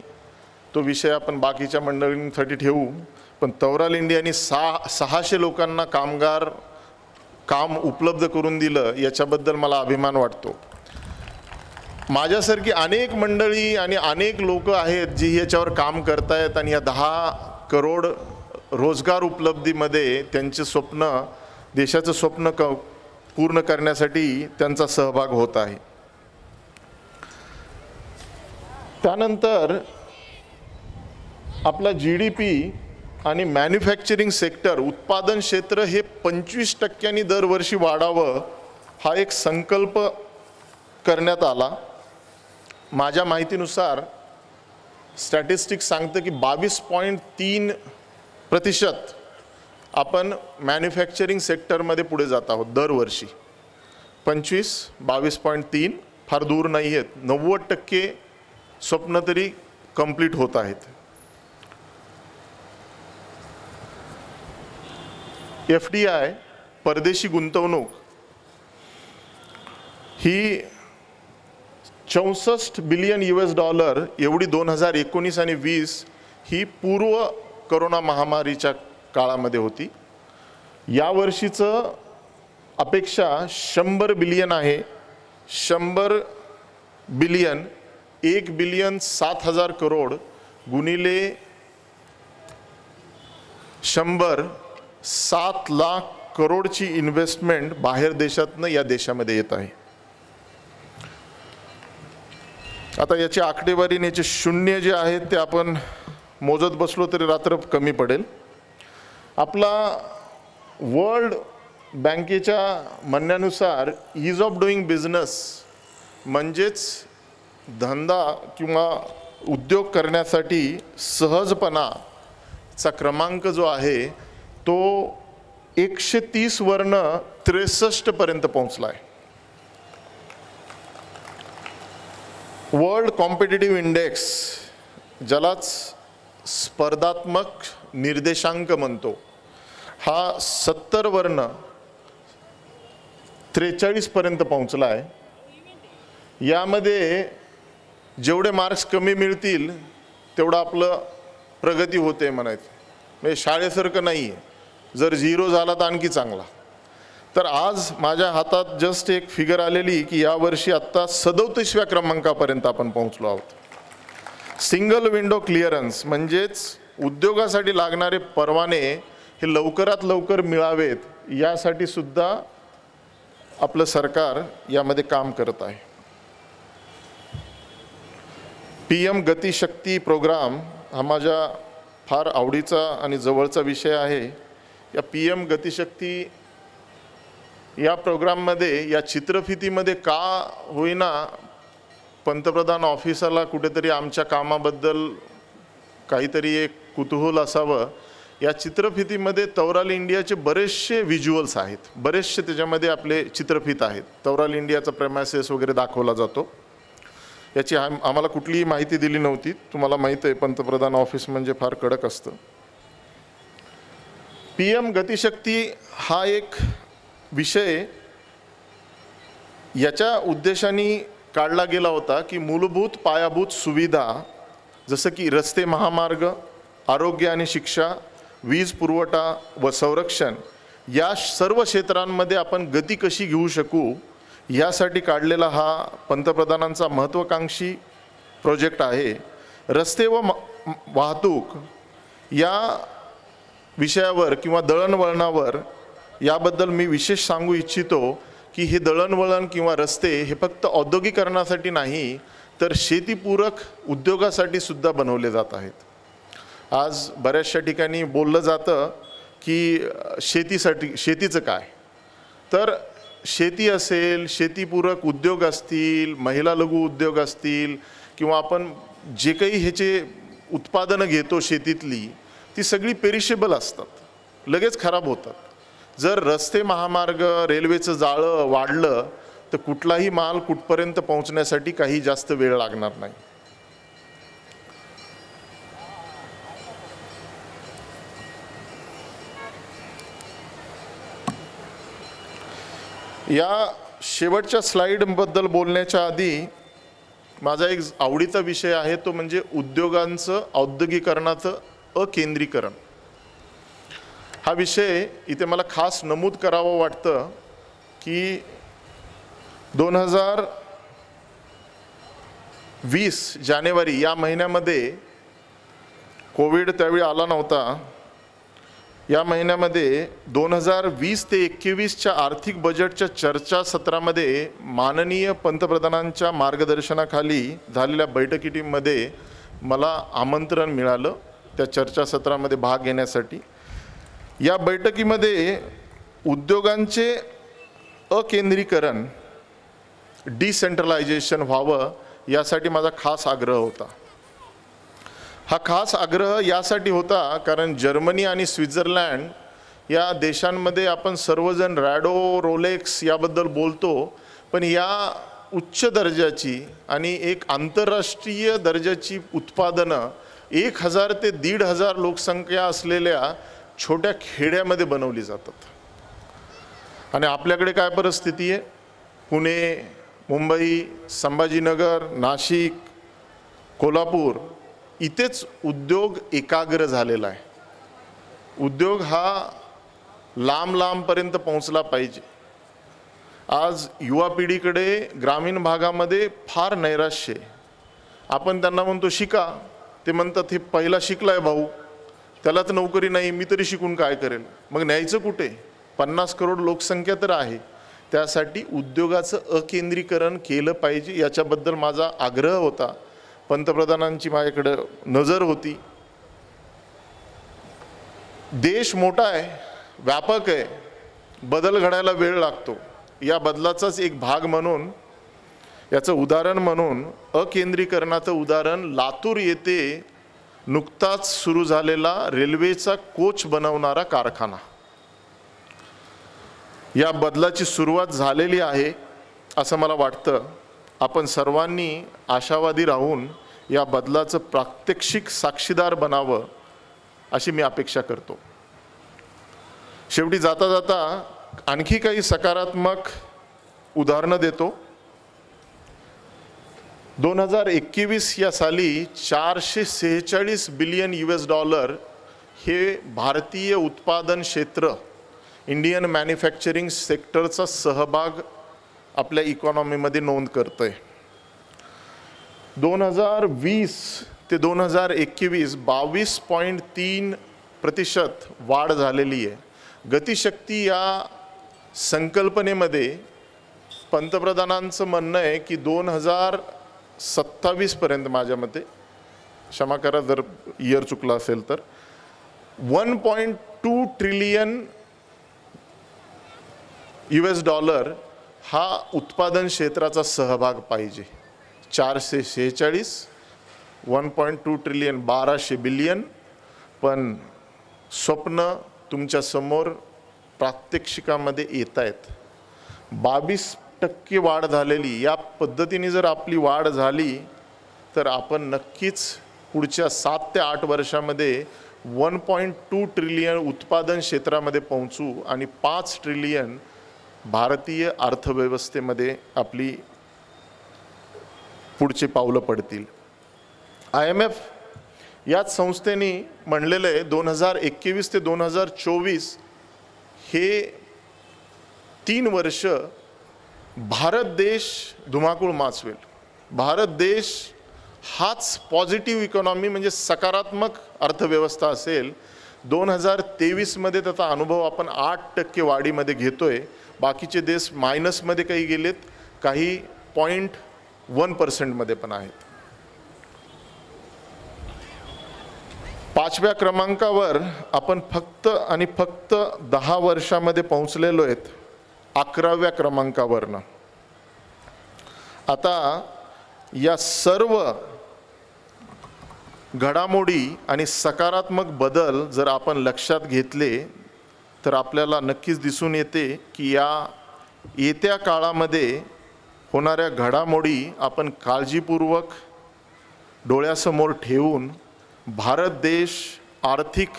तो विषय आपण बाकीच्या मंडळींसाठी ठेवू. पण तवराल इंडियाने 600 लोकांना काम उपलब्ध करून दिलं, याच्याबद्दल मला अभिमान वाटतो. माझ्यासारखी अनेक मंडळी आणि अनेक लोक आहेत जी याच्यावर काम करतायत आणि या 10 करोड रोजगार उपलब्धीमध्ये त्यांचे स्वप्न, देशाचं स्वप्न पूर्ण करण्यासाठी त्यांचा सहभाग होत आहे. त्यानंतर आपला GDP आणि मॅन्युफॅक्चरिंग सेक्टर, उत्पादन क्षेत्र हे 25% दरवर्षी वाढावं हा एक संकल्प करण्यात आला. माझ्या माहितीनुसार स्टॅटिस्टिक्स सांगतं की 22.3% आपण मॅन्युफॅक्चरिंग सेक्टरमध्ये पुढे जात आहोत दरवर्षी. 25, 22.3 फार दूर नाही आहेत. 90% स्वप्न तरी कंप्लीट होत आहेत. FDI परदेशी गुंतवणूक ही $64 बिलियन एवढी 2019 आणि 20 ही पूर्व कोरोना महामारीच्या काळामध्ये होती. यावर्षीचं अपेक्षा 100 बिलियन आहे. 100 बिलियन 1,07,000 करोड गुणिले 100 7 लाख करोडची इन्व्हेस्टमेंट बाहेर देशातनं या देशामध्ये येत आहे. आता याची आकडेवारी, याचे शून्य जे आहेत ते आपण मोजत बसलो तरी रात्र कमी पडेल. आपला वर्ल्ड बँकेच्या म्हणण्यानुसार ईज ऑफ डुईंग बिझनेस म्हणजेच धंदा किंवा उद्योग करण्यासाठी सहजपणाचा क्रमांक जो आहे तो 130 वरनं 63 पर्यंत पोहोचला आहे. वर्ल्ड कॉम्पिटिटिव्ह इंडेक्स, ज्यालाच स्पर्धात्मक निर्देशांक म्हणतो, हा 70 वरनं 43 पर्यंत पोहोचला आहे. यामध्ये जेवढे मार्क्स कमी मिळतील तेवढं आपलं प्रगती होते म्हणायचं. म्हणजे शाळेसारखं नाही आहे. जर 0 झाला तर आणखी चांगला. तर आज माझ्या हातात जस्ट एक फिगर आलेली की यावर्षी आत्ता 37व्या क्रमांकापर्यंत आपण पोहोचलो आहोत. सिंगल विंडो क्लिअरन्स म्हणजेच उद्योगासाठी लागणारे परवाने हे लवकरात लवकर मिळावेत यासाठी सुद्धा आपलं सरकार यामध्ये काम करत आहे. PM गतिशक्ती प्रोग्राम हा माझ्या फार आवडीचा आणि जवळचा विषय आहे. या PM गतिशक्ती या प्रोग्राममध्ये, या चित्रफितीमध्ये का होईना पंतप्रधान ऑफिसाला कुठेतरी आमच्या कामाबद्दल काहीतरी एक कुतूहल असावं. या चित्रफितीमध्ये तवराल इंडियाचे बरेचसे व्हिज्युअल्स आहेत, बरेचसे त्याच्यामध्ये आपले चित्रफित आहेत. तवराल इंडियाचा प्रेमायसेस वगैरे दाखवला जातो. याची आम्हाला कुठलीही माहिती दिली नव्हती. तुम्हाला माहीत आहे पंतप्रधान ऑफिस म्हणजे फार कडक असतं. PM गतिशक्ती हा एक विषय याच्या उद्देशाने काढला गेला होता की मूलभूत पायाभूत सुविधा जसं की रस्ते, महामार्ग, आरोग्य आणि शिक्षा, वीज पुरवठा व संरक्षण या सर्व क्षेत्रांमध्ये आपण गती कशी घेऊ शकू यासाठी काढलेला हा पंतप्रधानांचा महत्त्वाकांक्षी प्रोजेक्ट आहे. रस्ते व वाहतूक या विषयावर किंवा दळणवळणावर याबद्दल मी विशेष सांगू इच्छितो की हे दळणवळण किंवा रस्ते हे फक्त औद्योगिकरणासाठी नाही तर शेतीपूरक उद्योगासाठी सुद्धा बनवले जात आहेत. आज बऱ्याचशा ठिकाणी बोललं जातं की शेतीचं काय, तर शेती असेल, शेतीपूरक उद्योग असतील, महिला लघु उद्योग असतील किंवा आपण जे काही ह्याचे उत्पादनं घेतो शेतीतली ती सगळी पेरिशेबल असतात, लगेच खराब होतात. जर रस्ते, महामार्ग, रेल्वेचं जाळं वाढलं तर कुठलाही माल कुठपर्यंत पोहोचण्यासाठी काही जास्त वेळ लागणार नाही. या शेवटच्या स्लाईडबद्दल बोलण्याच्या आधी माझा एक आवडीचा विषय आहे तो म्हणजे उद्योगांचं औद्योगिकरणाचं अकेंद्रीकरण. हा विषय इथे मला खास नमूद करावं वाटतं की 2020 जानेवारी या महिन्यामध्ये कोविड त्यावेळी आला नव्हता. या महिन्यामध्ये 2020 ते 21च्या आर्थिक बजेटच्या चर्चासत्रामध्ये माननीय पंतप्रधानांच्या मार्गदर्शनाखाली झालेल्या बैठकीमध्ये मला आमंत्रण मिळालं त्या चर्चासत्रामध्ये भाग घेण्यासाठी. या बैठकीमध्ये उद्योगांचे अकेंद्रीकरण, डिसेंट्रलायझेशन व्हावं यासाठी माझा खास आग्रह होता. हा खास आग्रह यासाठी होता कारण जर्मनी आणि स्वित्झर्लंड या देशांमध्ये आपण सर्वजण रॅडो, रोलेक्स याबद्दल बोलतो, पण या उच्च दर्जाची आणि एक आंतरराष्ट्रीय दर्जाची उत्पादनं 1000 ते 1500 लोकसंख्या असलेल्या छोट्या खेड्यामध्ये बनवली जातात. आणि आपल्याकडे काय परिस्थिती आहे? पुणे, मुंबई, संभाजीनगर, नाशिक, कोल्हापूर इथेच उद्योग एकाग्र झालेला आहे. उद्योग हा लांब लांबपर्यंत पोहोचला पाहिजे. आज युवा पिढीकडे ग्रामीण भागामध्ये फार नैराश्य आहे. आपण त्यांना म्हणतो शिका, ते म्हणतात हे पहिला शिकलाय भाऊ, त्यालाच नोकरी नाही, मी तरी शिकून काय करेल. मग न्यायचं कुठे? 50 करोड लोकसंख्या तर आहे. त्यासाठी उद्योगाचं अकेंद्रीकरण केलं पाहिजे याच्याबद्दल माझा आग्रह होता. पंतप्रधानांची माझ्याकडे नजर होती. देश मोठा आहे, व्यापक आहे, बदल घडायला वेळ लागतो. या बदलाचाच एक भाग म्हणून, याचं उदाहरण म्हणून अकेंद्रीकरणाचं उदाहरण लातूर येथे नुकताच सुरू झालेला रेल्वेचा कोच बनवणारा कारखाना. या बदलाची सुरुवात झालेली आहे असं मला वाटतं. आपण सर्वांनी आशावादी राहून या बदलाचं प्रात्यक्षिक साक्षीदार बनावं अशी मी अपेक्षा करतो. शेवटी जाता जाता आणखी काही सकारात्मक उदाहरणं देतो. 2021 या साली $446 बिलियन हे भारतीय उत्पादन क्षेत्र, इंडियन मॅन्युफॅक्चरिंग सेक्टरचा सहभाग आपल्या इकॉनॉमीमध्ये नोंद करतोय. 2020 ते 2021 22.3% वाढ झालेली आहे. गतिशक्ती या संकल्पनेमध्ये पंतप्रधानांचं म्हणणं आहे की 2027 पर्यंत, माझ्या मते, क्षमा करा जर इयर चुकला असेल तर, $1.2 ट्रिलियन हा उत्पादन क्षेत्राचा सहभाग पाहिजे. 446, 1.2 ट्रिलियन 1200 बिलियन. पण स्वप्न तुमच्या समोर प्रात्यक्षिकामध्ये येत आहेत. 22% वाढ झालेली. या पद्धतीने जर आपली वाढ झाली तर आपण नक्कीच पुढच्या 7 ते 8 वर्षामध्ये 1.2 ट्रिलियन उत्पादन क्षेत्रामध्ये पोहोचू आणि 5 ट्रिलियन भारतीय अर्थव्यवस्थेमध्ये आपली पुढचे पावलं पडतील. IMF याच संस्थेने म्हणलेलं आहे 2021 ते 2024 हे 3 वर्ष भारत देश धुमाकूळ माचवेल. भारत देश हाच पॉझिटिव्ह इकॉनॉमी म्हणजे सकारात्मक अर्थव्यवस्था असेल. 2023मध्ये त्याचा अनुभव आपण 8% वाढीमध्ये घेतोय. बाकीचे देश मायनसमध्ये काही गेलेत, काही 0.1% पण आहेत. 5व्या क्रमांकावर आपण फक्त 10 वर्षामध्ये पोहोचलेलो आहेत 11व्या क्रमांकावरनं. आता या सर्व घडामोडी आणि सकारात्मक बदल जर आपण लक्षात घेतले तर आपल्याला नक्कीच दिसून येते की या येत्या काळामध्ये होणाऱ्या घडामोडी आपण काळजीपूर्वक डोळ्यासमोर ठेवून भारत देश आर्थिक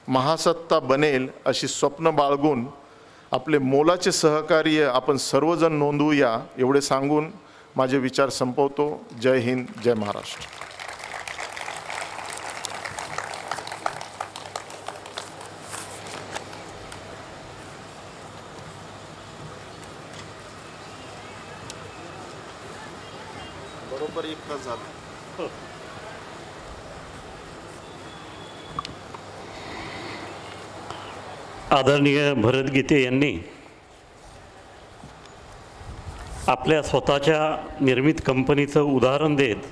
महासत्ता बनेल अशी स्वप्न बाळगून आपले मोलाचे सहकार्य आपण सर्वजण नोंदवूया एवढे सांगून माझे विचार संपवतो. जय हिंद, जय महाराष्ट्र. बरोबर 1 तास झाला. आदरणीय भरत गीते यांनी आपल्या स्वतःच्या निर्मित कंपनीचं उदाहरण देत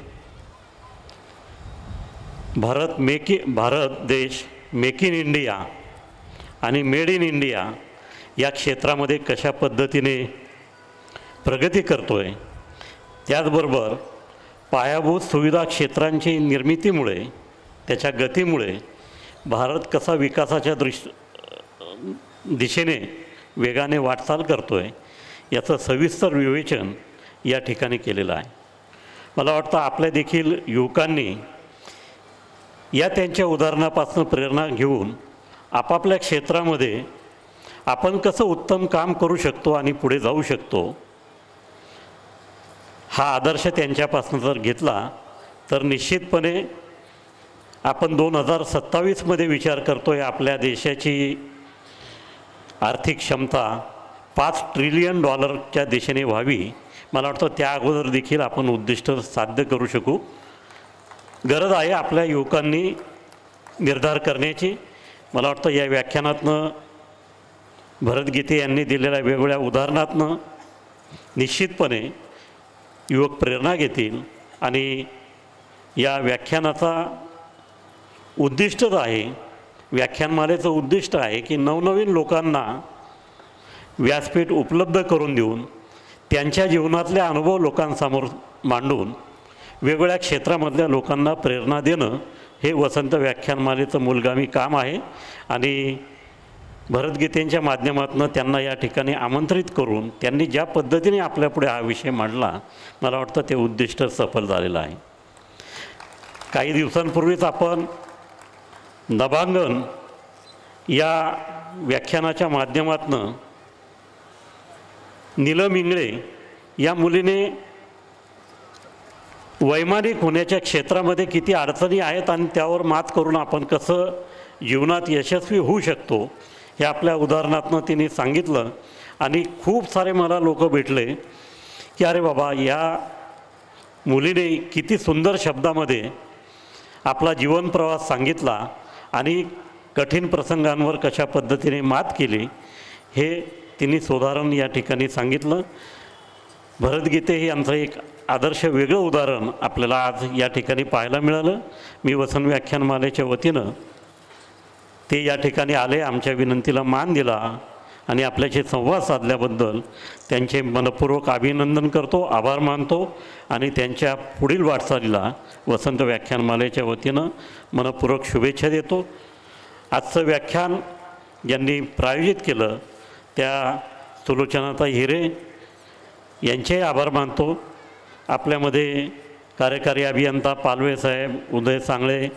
भारत देश मेक इन इंडिया आणि मेड इन इंडिया या क्षेत्रामध्ये कशा पद्धतीने प्रगती करतो आहे, त्याचबरोबर पायाभूत सुविधा क्षेत्रांची निर्मितीमुळे त्याच्या गतीमुळे भारत कसा विकासाच्या दिशेने वेगाने वाटचाल करतो आहे याचं सविस्तर विवेचन या ठिकाणी केलेलं आहे. मला वाटतं आपल्या देखील युवकांनी या त्यांच्या उदाहरणापासून प्रेरणा घेऊन आपापल्या क्षेत्रामध्ये आपण कसं उत्तम काम करू शकतो आणि पुढे जाऊ शकतो हा आदर्श त्यांच्यापासून जर घेतला तर निश्चितपणे आपण 2027मध्ये विचार करतो आहे आपल्या देशाची आर्थिक क्षमता $5 ट्रिलियन दिशेने व्हावी. मला वाटतं त्या अगोदर देखील आपण उद्दिष्ट साध्य करू शकू. गरज आहे आपल्या युवकांनी निर्धार करण्याची. मला वाटतं या व्याख्यानातनं भरत गीते यांनी दिलेल्या वेगवेगळ्या उदाहरणातनं निश्चितपणे युवक प्रेरणा घेतील आणि या व्याख्यानाचा उद्दिष्टच आहे, व्याख्यानमालेचं उद्दिष्ट आहे की नवनवीन लोकांना व्यासपीठ उपलब्ध करून देऊन त्यांच्या जीवनातले अनुभव लोकांसमोर मांडून वेगवेगळ्या क्षेत्रामधल्या लोकांना प्रेरणा देणं हे वसंत व्याख्यानमालेचं मूलगामी काम आहे. आणि भरत गीतेंच्या माध्यमातून त्यांना या ठिकाणी आमंत्रित करून त्यांनी ज्या पद्धतीने आपल्यापुढे हा विषय मांडला मला वाटतं ते उद्दिष्ट सफल झालेलं आहे. काही दिवसांपूर्वीच आपण नभांगण या व्याख्यानाच्या माध्यमातून नीलम इंगळे या मुलीने वैमानिक होण्याच्या क्षेत्रामध्ये किती अडचणी आहेत आणि त्यावर मात करून आपण कसं जीवनात यशस्वी होऊ शकतो हे आपल्या उदाहरणातून तिने सांगितलं. आणि खूप सारे मला लोक भेटले की अरे बाबा या मुलीने किती सुंदर शब्दामध्ये आपला जीवनप्रवास सांगितला आणि कठीण प्रसंगांवर कशा पद्धतीने मात केली हे तिने सोदाहरण या ठिकाणी सांगितलं. भरत गीते हे यांचं एक आदर्श वेगळं उदाहरण आपल्याला आज या ठिकाणी पाहायला मिळालं. मी वसंत व्याख्यानमालेच्या वतीनं ते या ठिकाणी आले, आमच्या विनंतीला मान दिला आणि आपल्याशी संवाद साधल्याबद्दल त्यांचे मनपूर्वक अभिनंदन करतो, आभार मानतो आणि त्यांच्या पुढील वाटचालीला वसंत व्याख्यानमालेच्या वतीनं मनपूर्वक शुभेच्छा देतो. आजचं व्याख्यान ज्यांनी प्रायोजित केलं त्या सुलोचनाताई हिरे यांचेही आभार मानतो. आपल्यामध्ये कार्यकारी अभियंता पालवे साहेब, उदय सांगळे,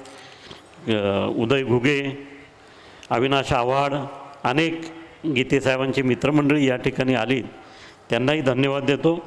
उदय घुगे, अविनाश आव्हाड, अनेक गीतेसाहेबांची मित्रमंडळी या ठिकाणी आली, त्यांनाही धन्यवाद देतो.